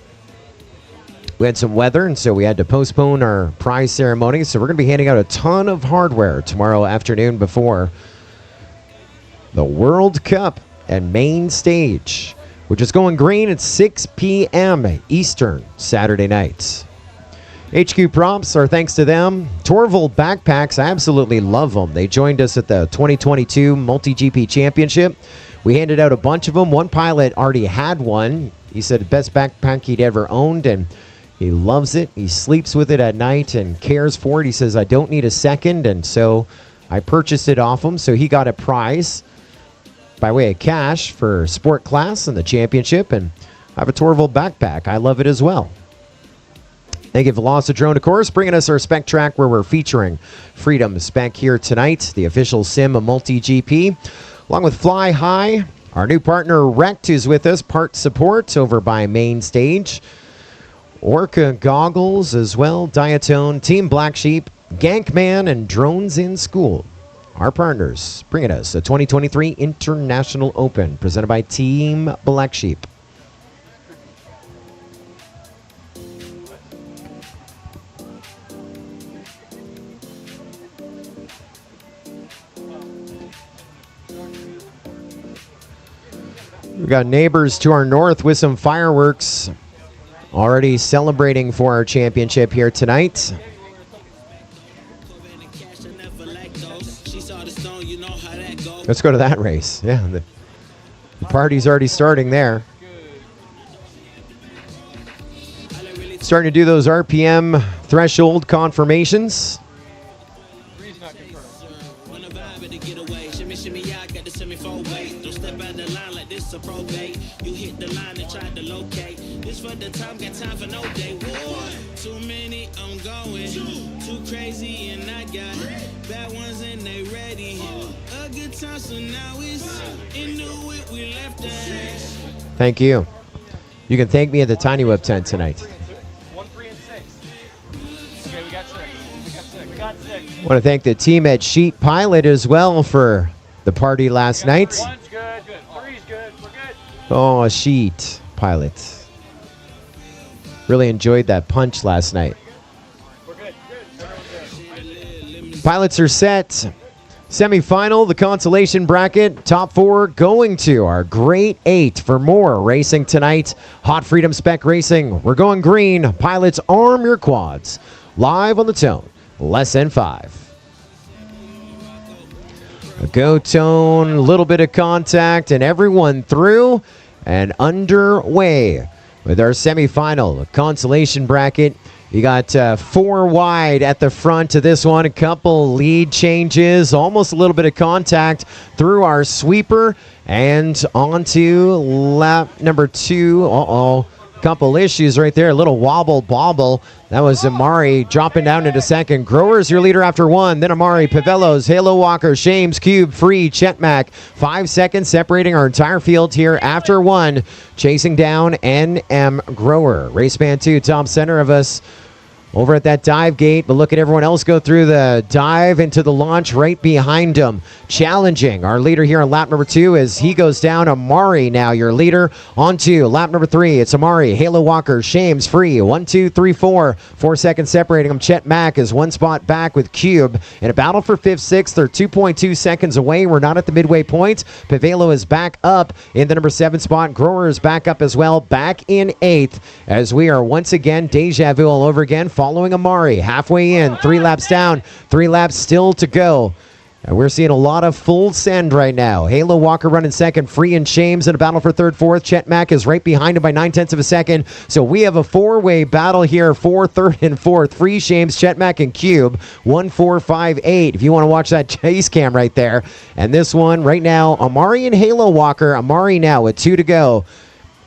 We had some weather, and so we had to postpone our prize ceremony. So we're going to be handing out a ton of hardware tomorrow afternoon before the World Cup and main stage, which is going green at 6 p.m. Eastern Saturday nights. HQ Props, our thanks to them. Torval Backpacks, I absolutely love them. They joined us at the 2022 Multi-GP Championship. We handed out a bunch of them. One pilot already had one. He said best backpack he'd ever owned, and he loves it. He sleeps with it at night and cares for it. He says, I don't need a second, and so I purchased it off him. So he got a prize by way of cash for sport class in the championship, and I have a Torval backpack. I love it as well. Thank you, Velocidrone, of course, bringing us our Spec track where we're featuring Freedom Spec here tonight, the official sim of Multi-GP, along with Fly High. Our new partner, Rect, is with us, part support over by Main Stage. Orca Goggles as well, Diatone, Team Black Sheep, Gankman, and Drones in School. Our partners bringing us a 2023 International Open presented by Team Black Sheep. We've got neighbors to our north with some fireworks already celebrating for our championship here tonight. Let's go to that race. Yeah, the party's already starting there. Starting to do those RPM threshold confirmations. Too many, I'm going. Too crazy, and I got bad ones, and they ready. A good time, so now it's into it. We left that. Thank you. You can thank me at the Tiny Whip tent tonight. 1, 3, and 6. Okay, we got 6. We got 6. I want to thank the team at Sheet Pilot as well for the party last night. 1's good. 3's good. We're good. Oh, Sheet Pilot. Really enjoyed that punch last night. We're good. Pilots are set. Semi-final, the consolation bracket. Top 4 going to our Great 8 for more racing tonight. Hot Freedom Spec Racing. We're going green. Pilots, arm your quads. Live on the tone. Less than 5. A go tone, a little bit of contact, and everyone through and underway with our semifinal consolation bracket. You got 4 wide at the front of this one. A couple lead changes, almost a little bit of contact through our sweeper and onto lap number 2. Couple issues right there. A little wobble bobble. That was Amari dropping down into second. Grower's your leader after 1. Then Amari, Pavellos, Halo Walker, Shames, Cube, Free, Chetmack. 5 seconds separating our entire field here after 1. Chasing down NM Grower. Race band 2, top center of us over at that dive gate, but look at everyone else go through the dive into the launch right behind him. Challenging our leader here on lap number 2 as he goes down. Amari now your leader. On to lap number 3. It's Amari, Halo Walker, Shames, Free. 1, 2, 3, 4. 4 seconds separating them. Chet Mack is 1 spot back with Cube. In a battle for 5th, 6th. They're 2.2 seconds away. We're not at the midway point. Pavelo is back up in the number 7 spot. Grower is back up as well. Back in 8th as we are once again deja vu all over again. Following Amari, halfway in, 3 laps down, 3 laps still to go. And we're seeing a lot of full send right now. Halo Walker running second, Free and Shames in a battle for 3rd, 4th. Chet Mack is right behind him by 9/10 of a second. So we have a 4-way battle here for 3rd and 4th. Free, Shames, Chet Mack, and Cube. 1, 4, 5, 8. If you want to watch that chase cam right there. And this one right now, Amari and Halo Walker. Amari now with 2 to go,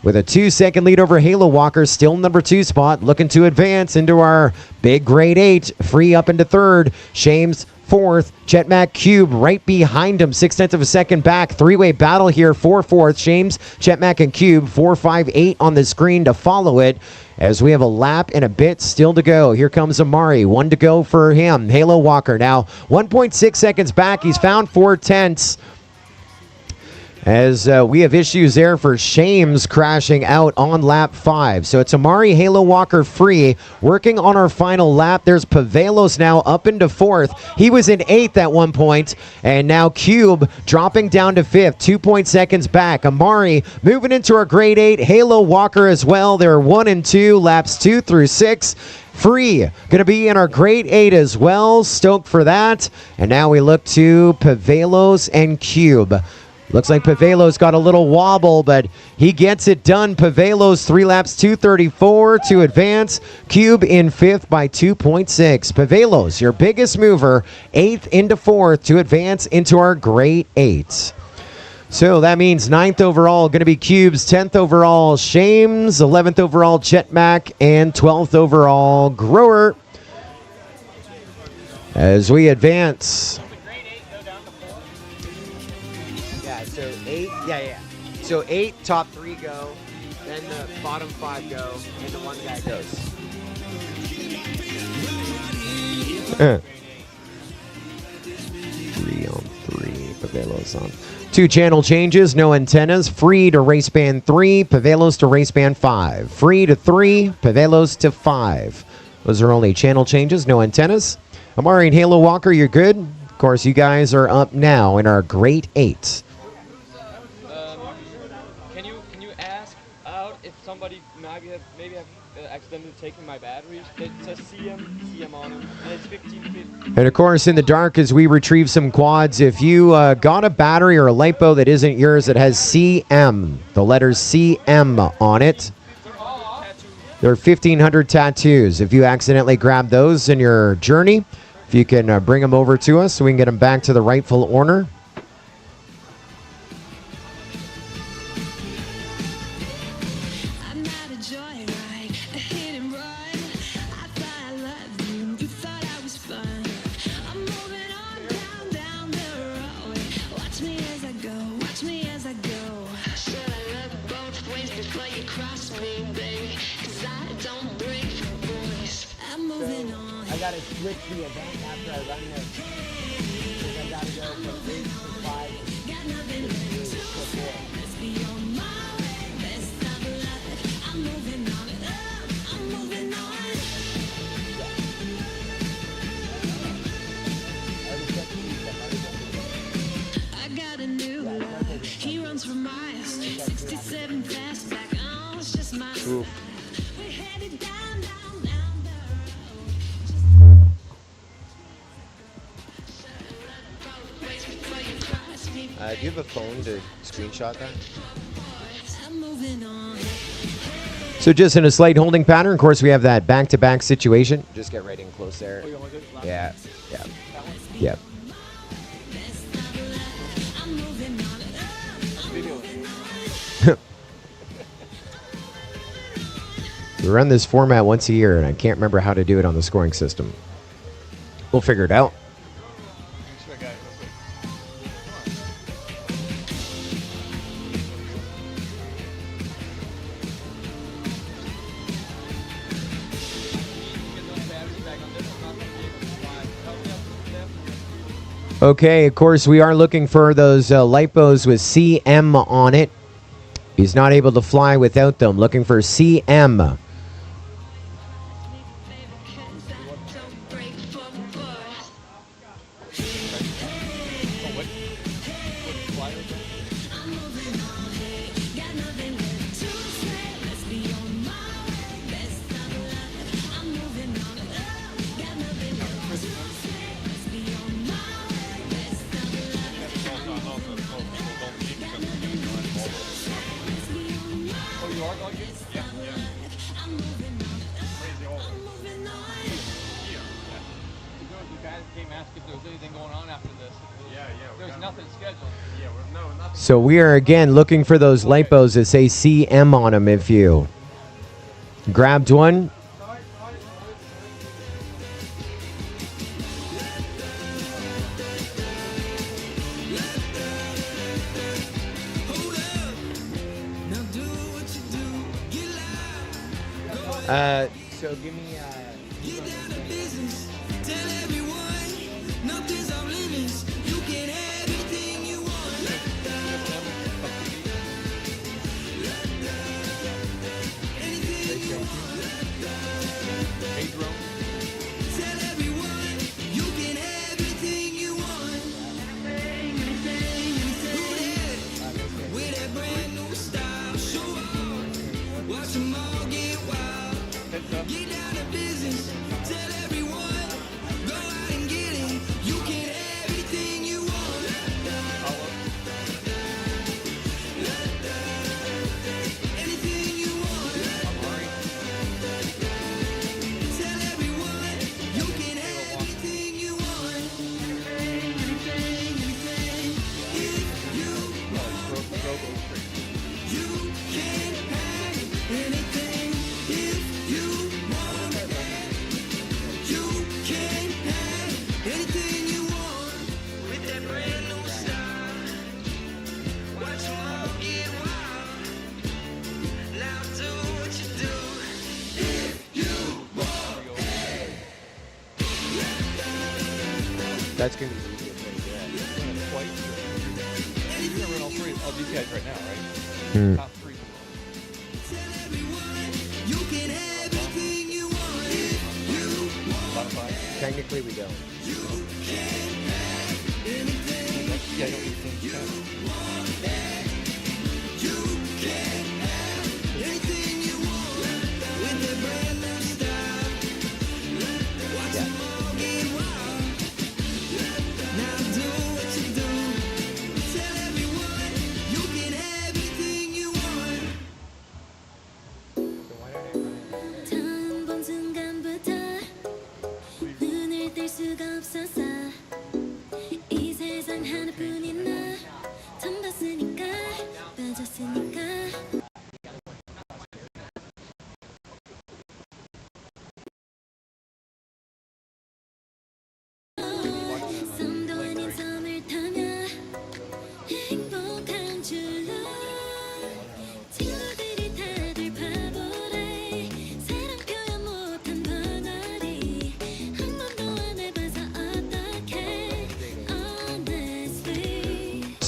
with a 2-second lead over Halo Walker, still number 2 spot, looking to advance into our big grade 8. Free up into 3rd, Shames 4th, Chet Mack, Cube right behind him, 0.6 of a second back. 3-way battle here for 4th, Shames, Chet Mack, and Cube. 4, 5, 8 on the screen to follow it as we have a lap and a bit still to go. Here comes Amari, 1 to go for him. Halo Walker now 1.6 seconds back. He's found 4/10. As we have issues there for Shames crashing out on lap 5. So it's Amari, Halo Walker, Free working on our final lap. There's Pavelos now up into 4th. He was in 8th at one point, and now Cube dropping down to 5th, 2 seconds back. Amari moving into our grade 8. Halo Walker as well. They're 1 and 2, laps 2 through 6. Free going to be in our grade 8 as well. Stoked for that. And now we look to Pavelos and Cube. Looks like Pavelo's got a little wobble, but he gets it done. Pavelo's 3 laps, 2:34 to advance. Cube in 5th by 2.6. Pavelo's your biggest mover, 8th into 4th to advance into our grade 8. So that means 9th overall going to be Cube's, 10th overall Shames, 11th overall Chet Mack, and 12th overall Grower as we advance. So 8, So 8, top 3 go, then the bottom 5 go, and the 1 guy goes. 3 on 3, Pavelos on. 2 channel changes, no antennas. Free to race band 3, Pavelos to race band 5. Free to 3, Pavelos to 5. Those are only channel changes, no antennas. Amari and Halo Walker, you're good. Of course, you guys are up now in our grade 8. Can you maybe I've accidentally taken my batteries. It says CM on them, and it's 1550. And of course, in the dark, as we retrieve some quads, if you got a battery or a LiPo that isn't yours that has CM, the letters CM on it, there are 1,500 tattoos. If you accidentally grab those in your journey, if you can bring them over to us so we can get them back to the rightful owner. I gotta switch the event after I run this. Because I gotta go from 8 to 5 to 4. I got a new love. He runs for miles. 67 fastback. Oh, it's just my style. We're headed down, down, down the road. Do you have a phone to screenshot that? I'm moving on. So just in a slight holding pattern, of course, we have that back-to-back situation. Just get right in close there. Yeah, yeah, yeah. We run this format once a year, and I can't remember how to do it on the scoring system. We'll figure it out. Okay, of course, we are looking for those LiPos with CM on it. He's not able to fly without them. Looking for CM. So we are again looking for those LiPos that say CM on them. If you grabbed one, so give me that's going to be easy. You're going to run all three of these guys right now, right? Top three. Technically, we don't. Yeah, I don't need things.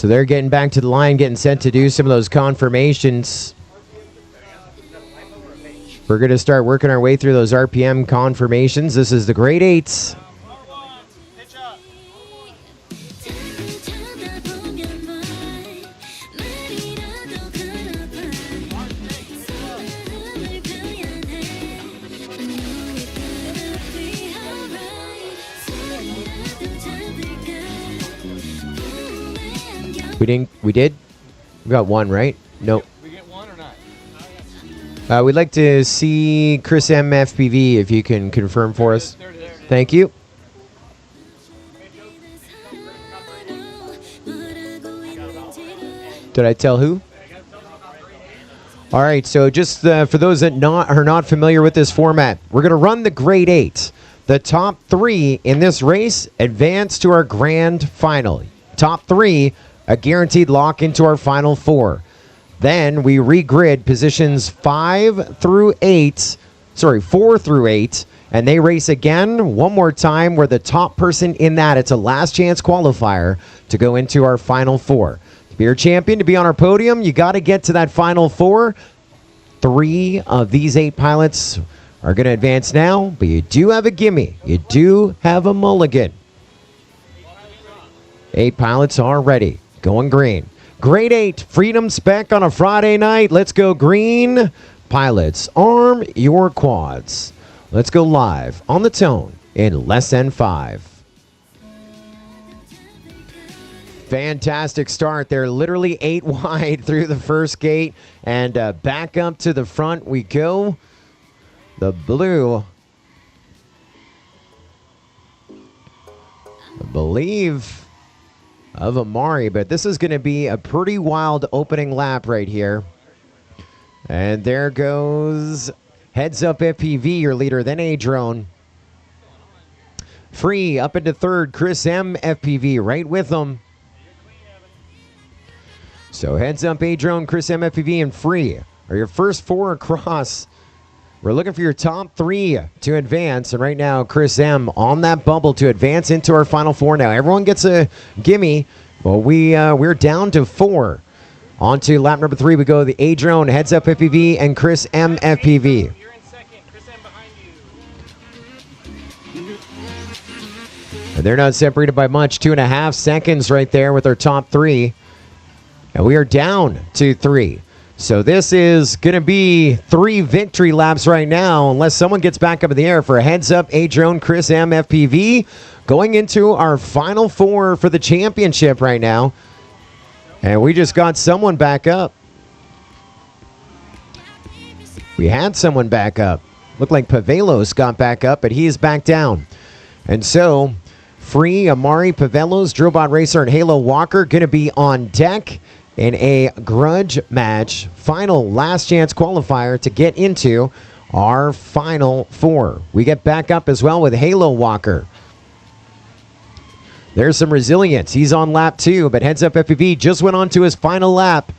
So they're getting back to the line, getting set to do some of those confirmations. We're going to start working our way through those RPM confirmations. This is the grade 8s. We did? We got one, right? Nope. We get one or not? We'd like to see Chris M FPV, if you can confirm for us. Thank you. Did I tell who? All right, so just for those that are not familiar with this format, we're going to run the grade 8. The top 3 in this race advance to our grand final. Top 3, a guaranteed lock into our final 4. Then we regrid positions 4 through 8, and they race again one more time where the top person in that, it's a last chance qualifier to go into our final 4. To be our champion, to be on our podium, you got to get to that final 4. 3 of these 8 pilots are going to advance now, but you do have a gimme. You do have a mulligan. 8 pilots are ready. Going green. Grade 8, Freedom Spec on a Friday night. Let's go green. Pilots, arm your quads. Let's go live on the tone in less than 5. Fantastic start. They're literally 8 wide through the first gate. And back up to the front we go. The blue, I believe, of Amari, but this is going to be a pretty wild opening lap right here. And there goes Heads Up FPV, your leader, then A-Drone. Free up into third, Chris M FPV right with them. So Heads Up, A-Drone, Chris M FPV, and Free are your first 4 across. We're looking for your top 3 to advance, and right now Chris M on that bubble to advance into our final 4 now. Everyone gets a gimme, but we're down to 4. On to lap number 3, we go the A-Drone, Heads Up FPV, and Chris M FPV. You're in second. Chris M behind you. And they're not separated by much, 2.5 seconds right there with our top 3. And we are down to 3. So this is going to be 3 victory laps right now, unless someone gets back up in the air for a Heads Up, A-Drone, Chris M FPV, going into our final 4 for the championship right now. And we just got someone back up. We had someone back up. Looked like Pavelos got back up, but he's back down. And so, Free, Amari, Pavelos, Drobot Racer, and Halo Walker going to be on deck in a grudge match, final last chance qualifier to get into our final 4. We get back up as well with Halo Walker. There's some resilience. He's on lap 2, but Heads Up FPV just went on to his final lap.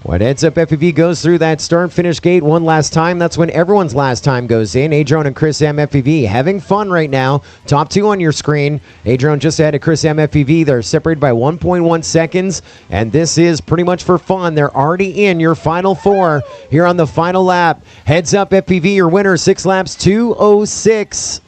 When Heads Up FPV goes through that start-finish gate one last time, that's when everyone's last time goes in. A-Drone and Chris M FPV having fun right now. Top 2 on your screen. A-Drone just ahead of Chris M FPV. They're separated by 1.1 seconds, and this is pretty much for fun. They're already in your final 4 here on the final lap. Heads Up FPV, your winner, 6 laps, 2:06.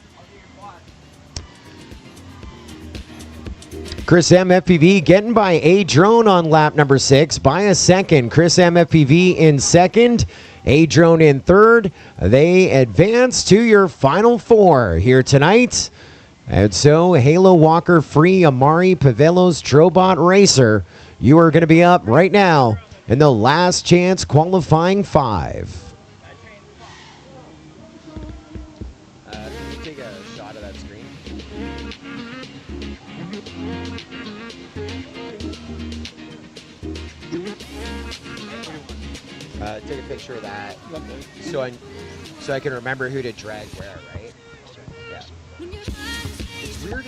Chris M FPV getting by A-Drone on lap number 6 by a second. Chris M FPV in second, A-Drone in third. They advance to your final 4 here tonight. And so Halo Walker, Free, Amari, Pavelos, Drobot Racer, you are going to be up right now in the last chance qualifying 5. Take a shot of that screen. Take a picture of that, so I can remember who to drag where, right? Yeah. It's weird.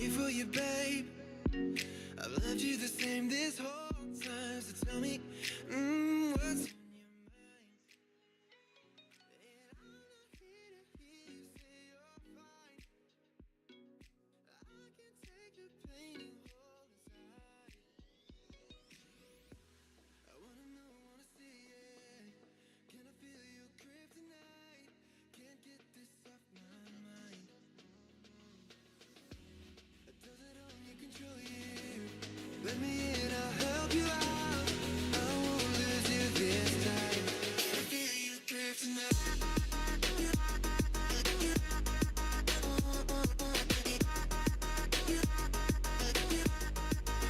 here for you, babe. I've loved you the same this whole time. So tell me, what's on your mind? And I'm not here to hear you say you're fine. I can take the pain and hold inside. I wanna know, wanna see it. Can I feel your kryptonite? Can't get this off my mind. Does it only control you? Let me in, I'll help you out. I won't lose you this time. Can I feel your kryptonite?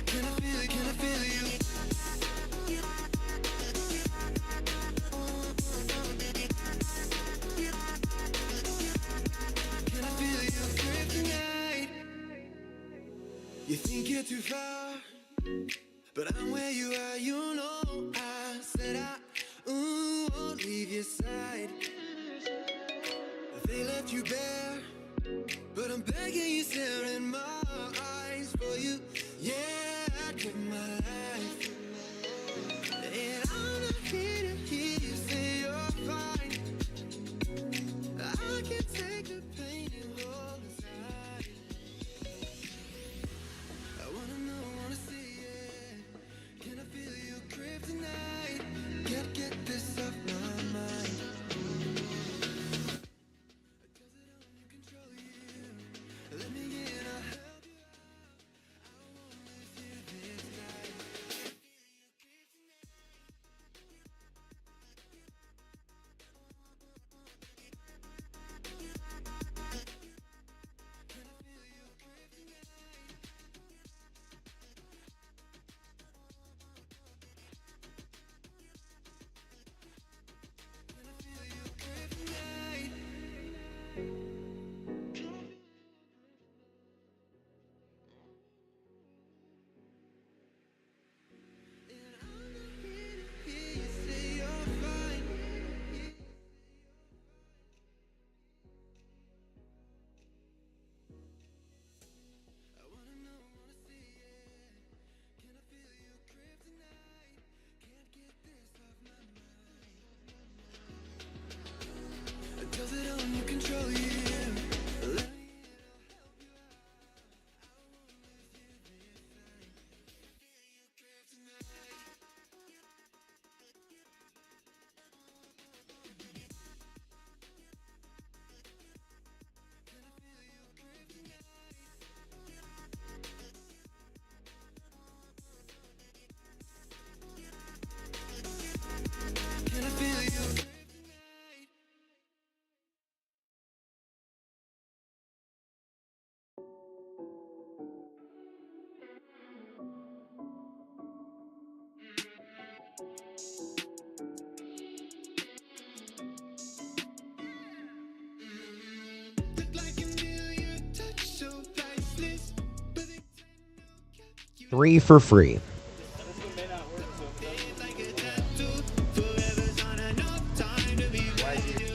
Can I feel it? Can I feel you? Can I feel your kryptonite? You think you're too far, but I'm where you are, you know. I said I won't leave your side. They left you bare, but I'm begging you, stare in my eyes for you. Yeah, I'd give my life. And I'm not here to hear you say you're fine. I can take the pain and hold inside. I wanna know, wanna see it. Can I feel your kryptonite? Can't get this off my mind. Does it only control you? Let me in, I'll help you out. I won't lose you this night. Can I feel your kryptonite? Can I feel your kryptonite? Can I feel your kryptonite? And I'm not here to hear you say you're fine. I wanna know, wanna see it. Can I feel your kryptonite? Can't get this off my mind. Does it only control you? Let me in, I'll help you out. I won't lose you this time. Feel your kryptonite. Can I feel your kryptonite? Can I feel your kryptonite? Look like a million touch so priceless, but they tend to cut you 3 for free. like a tattoo. Forever's not enough time to be with you.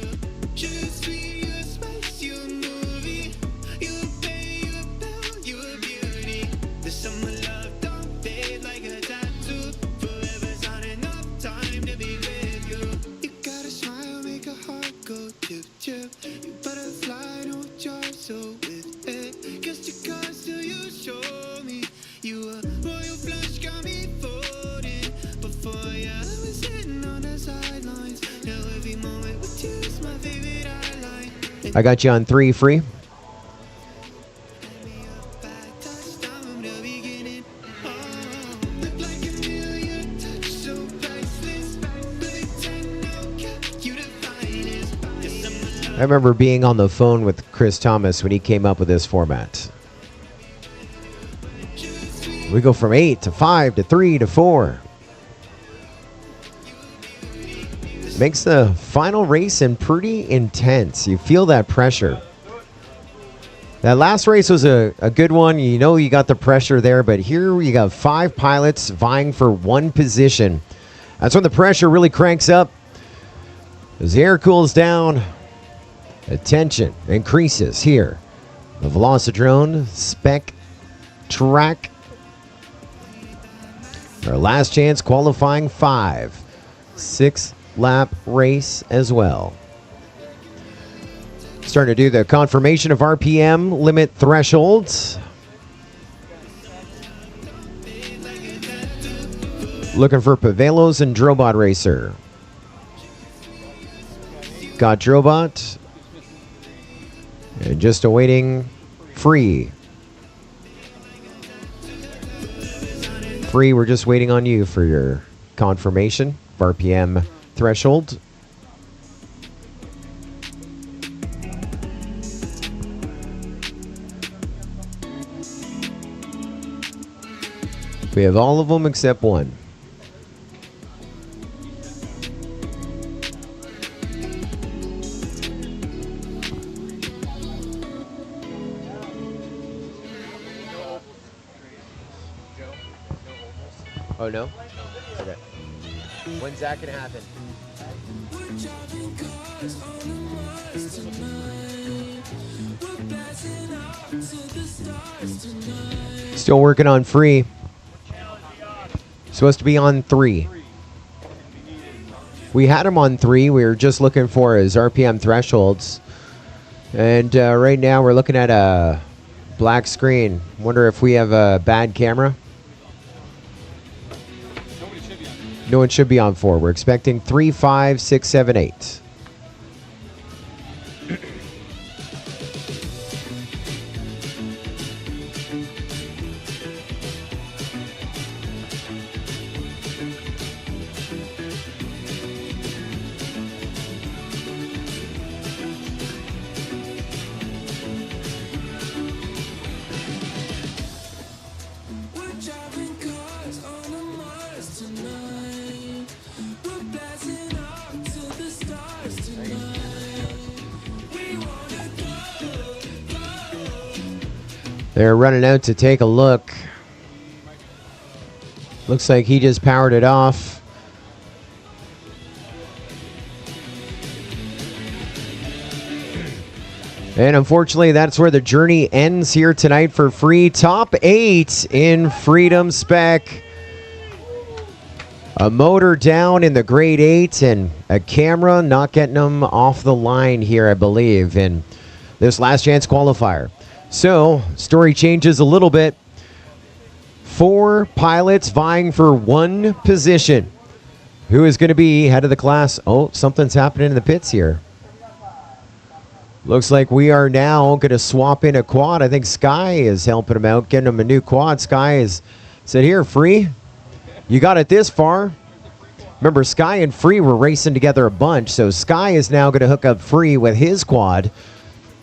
Je suis your spice, your movie. You pay your bill, your beauty. The summer love don't fade like a tattoo. Forever's not enough time to be with you. You got a smile, make a heart go tip tip. You butterfly, no jar, so with it. Guess you cause till you show me. You a royal flush, got me folding. Before you, I was sitting on the sidelines. Now every moment with you is my favorite highlight. I got you on 3 free. Back touchdown from the beginning. Oh, look like a million touch so priceless. But they tend to cut you the finest. Yes, I'm I remember being on the phone with Chris Thomas when he came up with this format. We go from 8 to 5 to 3 to 4. Makes the final racing pretty intense. You feel that pressure. That last race was a good one. You know you got the pressure there, but here you got 5 pilots vying for 1 position. That's when the pressure really cranks up. As the air cools down, the tension increases here. The Velocidrone Spec track. Our last chance qualifying 5. 6-lap race as well. Starting to do the confirmation of RPM limit thresholds. Looking for Pavelos and Drobot Racer. Got Drobot. And just awaiting Free. Free, we're just waiting on you for your confirmation of RPM threshold. We have all of them except one. Oh, no? Okay. When's that going to happen? Still working on Free. Supposed to be on 3. We had him on 3. We were just looking for his RPM thresholds. And right now we're looking at a black screen. Wonder if we have a bad camera. No one should be on 4. We're expecting 3, 5, 6, 7, 8. They're running out to take a look. Looks like he just powered it off. And unfortunately, that's where the journey ends here tonight for Free. Top 8 in Freedom Spec. A motor down in the grade 8 and a camera not getting them off the line here, I believe, in this last chance qualifier. So, story changes a little bit. 4 pilots vying for 1 position. Who is going to be head of the class? Oh, something's happening in the pits here. Looks like we are now going to swap in a quad. I think Sky is helping him out, getting him a new quad. Sky is said, here, Free. You got it this far. Remember, Sky and Free were racing together a bunch, so Sky is now going to hook up Free with his quad.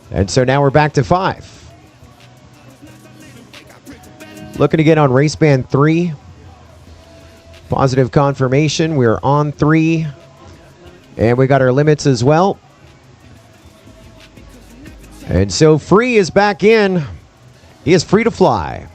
And so now we're back to 5. Looking to get on race band 3. Positive confirmation. We're on 3. And we got our limits as well. And so Free is back in. He is free to fly.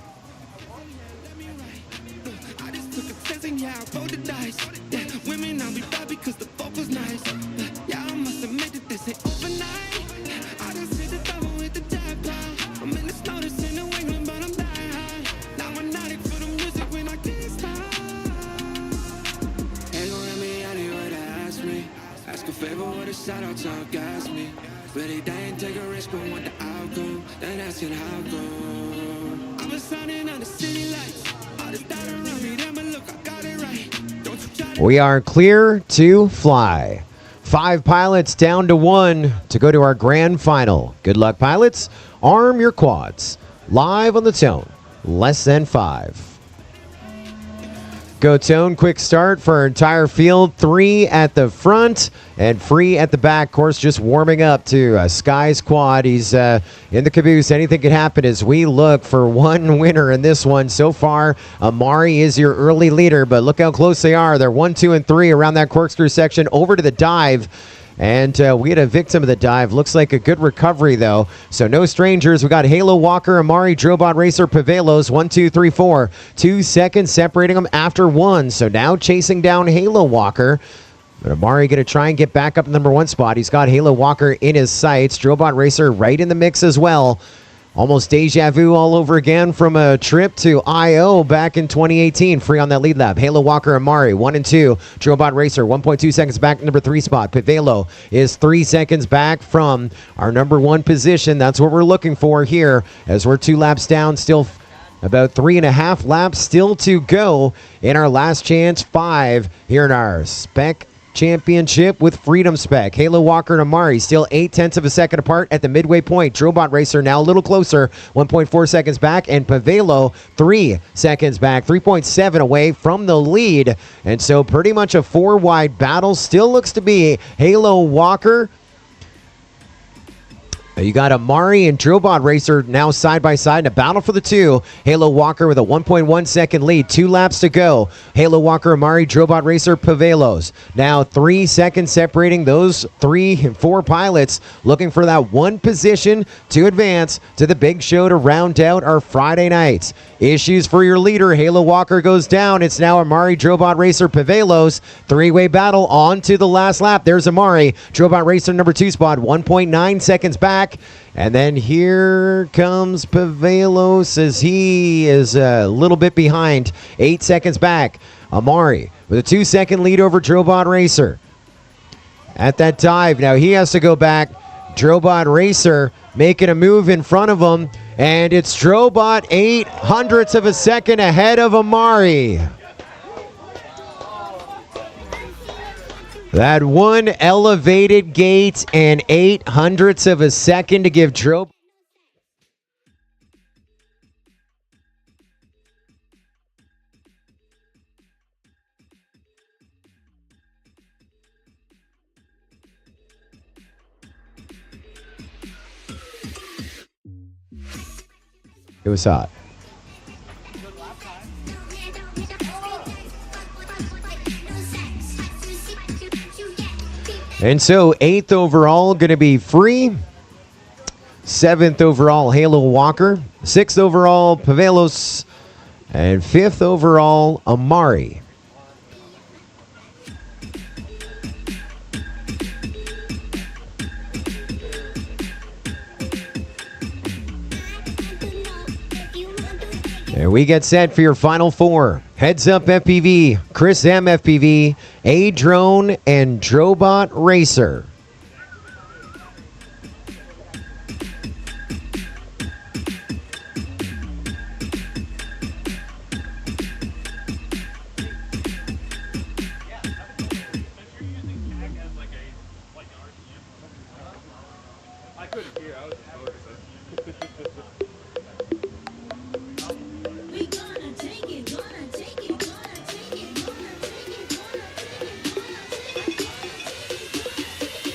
We are clear to fly. 5 pilots down to 1 to go to our grand final. Good luck, pilots. Arm your quads. Live on the Tone. Less than 5. Go Tone, quick start for our entire field. 3 at the front and Free at the back. Of course, just warming up to Sky's quad. He's in the caboose. Anything could happen as we look for one winner in this one. So far, Amari is your early leader, but look how close they are. They're 1, 2, and 3 around that corkscrew section over to the dive. And we had a victim of the dive. Looks like a good recovery, though. So no strangers. We got Halo Walker, Amari, Drobot Racer, Pavelos. 1, 2, 3, 4. 2 seconds separating them after 1. So now chasing down Halo Walker. But Amari going to try and get back up to number 1 spot. He's got Halo Walker in his sights. Drobot Racer right in the mix as well. Almost deja vu all over again from a trip to I.O. back in 2018. Free on that lead lap. Halo Walker Amari, 1 and 2. Drobot Racer, 1.2 seconds back, number 3 spot. Pavelo is 3 seconds back from our number 1 position. That's what we're looking for here as we're 2 laps down. Still about 3.5 laps still to go in our last chance 5 here in our Spec Championship with Freedom Spec. Halo Walker and Amari still 0.8 of a second apart at the midway point. Drobot Racer now a little closer, 1.4 seconds back, and Pavelo 3 seconds back, 3.7 away from the lead. And so pretty much a 4-wide battle. Still looks to be Halo Walker. You got Amari and Drobot Racer now side by side in a battle for the 2. Halo Walker with a 1.1 second lead. 2 laps to go. Halo Walker, Amari, Drobot Racer, Pavelos. Now 3 seconds separating those 3 and 4 pilots looking for that 1 position to advance to the big show to round out our Friday nights. Issues for your leader. Halo Walker goes down. It's now Amari, Drobot Racer, Pavelos. 3-way battle on to the last lap. There's Amari. Drobot Racer number 2 spot. 1.9 seconds back. And then here comes Pavelos as he is a little bit behind. 8 seconds back. Amari with a 2-second lead over Drobot Racer. At that dive, now he has to go back. Drobot Racer making a move in front of him. And it's Drobot 0.08 of a second ahead of Amari. That 1 elevated gate and 0.08 of a second to give Drobot. It was hot. And so 8th overall going to be Free. 7th overall Halo Walker. 6th overall Pavelos. And 5th overall Amari. And we get set for your final 4. Heads Up FPV, Chris M FPV, A-Drone, and Drobot Racer. I couldn't hear. I was We gonna take it, gonna take it, gonna take it, gonna take it, gonna take it, gonna take it.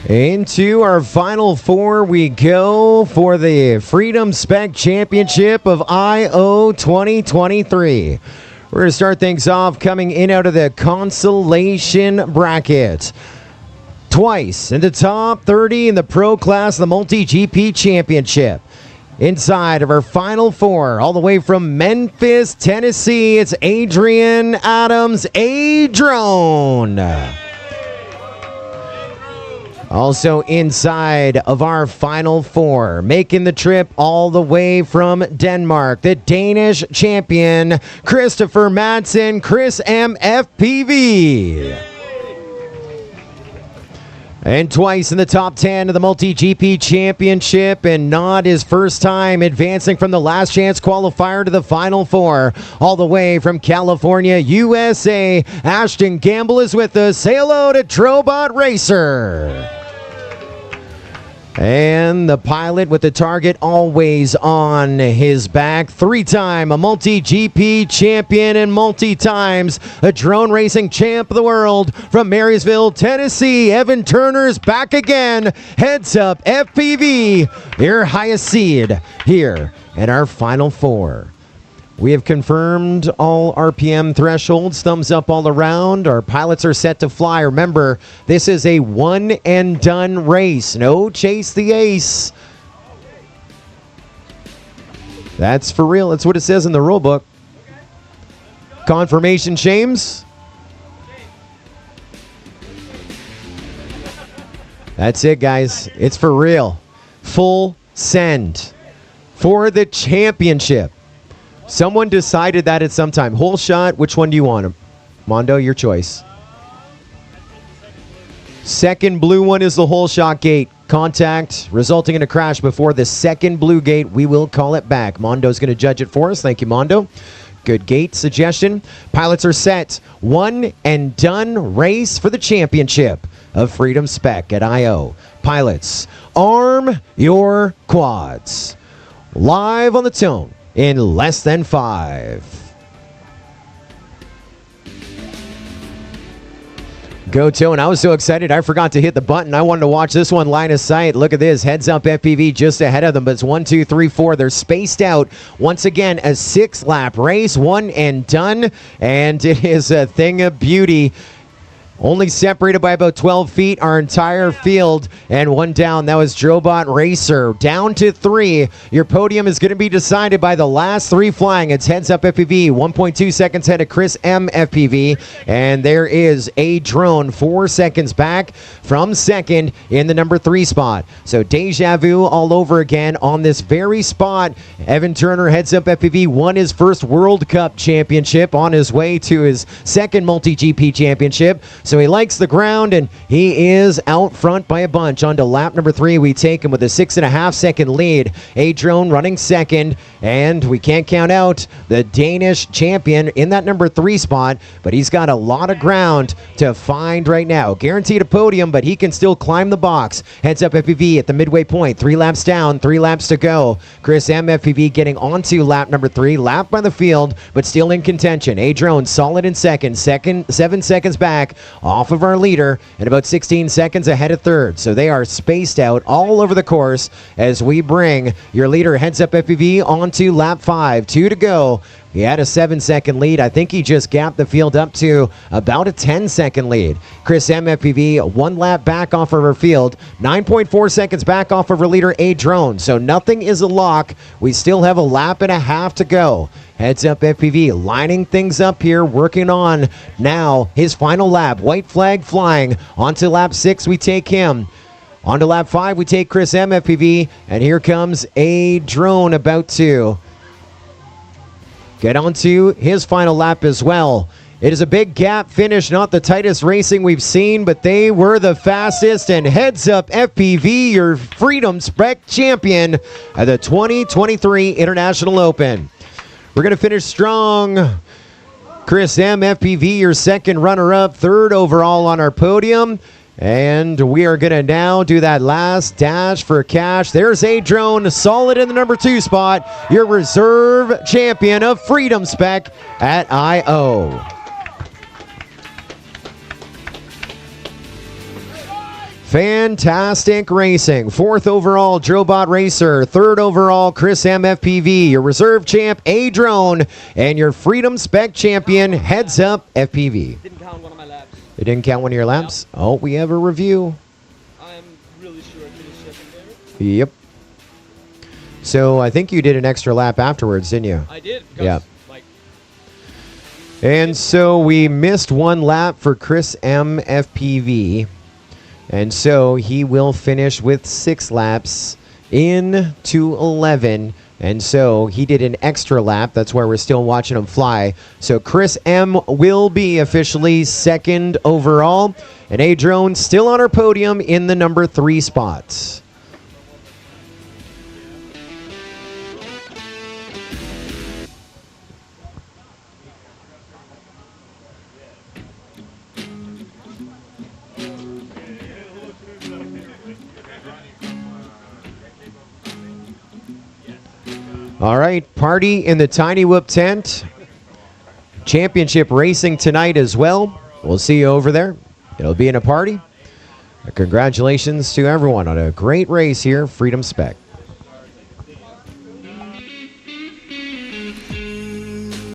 Into our final four we go for the Freedom Spec Championship of IO 2023. We're going to start things off coming in out of the consolation bracket. Twice in the top 30 in the pro class, the multi-GP championship. Inside of our final four, all the way from Memphis, Tennessee, it's Adrian Adams, A-Drone. Also inside of our final four, making the trip all the way from Denmark, the Danish champion, Christopher Madsen, Chris MFPV. And twice in the top 10 of the multi-GP championship, and not his first time advancing from the last chance qualifier to the final four. All the way from California, USA, Ashton Gamble is with us. Say hello to Trobot Racer. And the pilot with the target always on his back. Three-time a multi-GP champion and multi-times a drone racing champ of the world from Marysville, Tennessee. Evan Turner's back again. Heads up, FPV, your highest seed here in our final four. We have confirmed all RPM thresholds, thumbs up all around. Our pilots are set to fly. Remember, this is a one and done race. No chase the ace. That's for real. That's what it says in the rule book. Confirmation, James. That's it, guys. It's for real. Full send for the championship. Someone decided that at some time. Whole shot, which one do you want? Mondo, your choice. Second blue one is the whole shot gate. Contact resulting in a crash before the second blue gate. We will call it back. Mondo's going to judge it for us. Thank you, Mondo. Good gate suggestion. Pilots are set. One and done race for the championship of Freedom Spec at IO. Pilots, arm your quads. Live on the tone in less than 5. Go tone. I was so excited I forgot to hit the button. I wanted to watch this one line of sight. Look at this. Heads up FPV just ahead of them, but it's 1, 2, 3, 4. They're spaced out. Once again, a 6-lap race. One and done. And it is a thing of beauty. Only separated by about 12 feet, our entire field, and one down. That was Drobot Racer. Down to 3. Your podium is going to be decided by the last 3 flying. It's Heads Up FPV, 1.2 seconds ahead of Chris M FPV, and there is a drone 4 seconds back from second in the number 3 spot. So deja vu all over again on this very spot. Evan Turner, Heads Up FPV, won his first World Cup championship on his way to his second multi-GP championship. So he likes the ground, and he is out front by a bunch. On to lap number 3, we take him with a 6.5 second lead. A-Drone running second, and we can't count out the Danish champion in that number 3 spot, but he's got a lot of ground to find right now. Guaranteed a podium, but he can still climb the box. Heads up FPV at the midway point. 3 laps down, 3 laps to go. Chris M FPV getting onto lap number 3, lapped by the field, but still in contention. A-Drone solid in second, 7 seconds back off of our leader, and about 16 seconds ahead of third. So they are spaced out all over the course as we bring your leader Heads Up FPV onto lap 5. 2 to go. He had a 7-second lead. I think he just gapped the field up to about a 10-second lead. Chris M FPV 1 lap back off of our field, 9.4 seconds back off of our leader A-Drone. So nothing is a lock. We still have a lap and a half to go. Heads Up FPV lining things up here, working on now his final lap. White flag flying. Onto lap 6, we take him. Onto lap 5, we take Chris M FPV, and here comes A-Drone about to get onto his final lap as well. It is a big gap finish, not the tightest racing we've seen, but they were the fastest. And Heads Up FPV, your Freedom Spec champion at the 2023 International Open. We're going to finish strong. Chris M FPV, your second runner-up, 3rd overall on our podium. And we are going to now do that last dash for cash. There's A-Drone, solid in the number 2 spot, your reserve champion of Freedom Spec at I.O. Fantastic racing. 4th overall, Drobot Racer. 3rd overall, Chris M. FPV. Your reserve champ, A-Drone. And your Freedom Spec champion, Heads Up FPV. Didn't count one of my laps. It didn't count one of your laps? Oh, we have a review. I'm really sure I finished second there. Yep. So I think you did an extra lap afterwards, didn't you? I did. Because, Yeah. like, And so we missed 1 lap for Chris M. FPV. And so he will finish with 6 laps into 11. And so he did an extra lap. That's why we're still watching him fly. So Chris M will be officially 2nd overall. And A-Drone still on our podium in the number 3 spot. All right, party in the Tiny Whoop tent. Championship racing tonight as well. We'll see you over there. It'll be in a party. Congratulations to everyone on a great race here, Freedom Spec.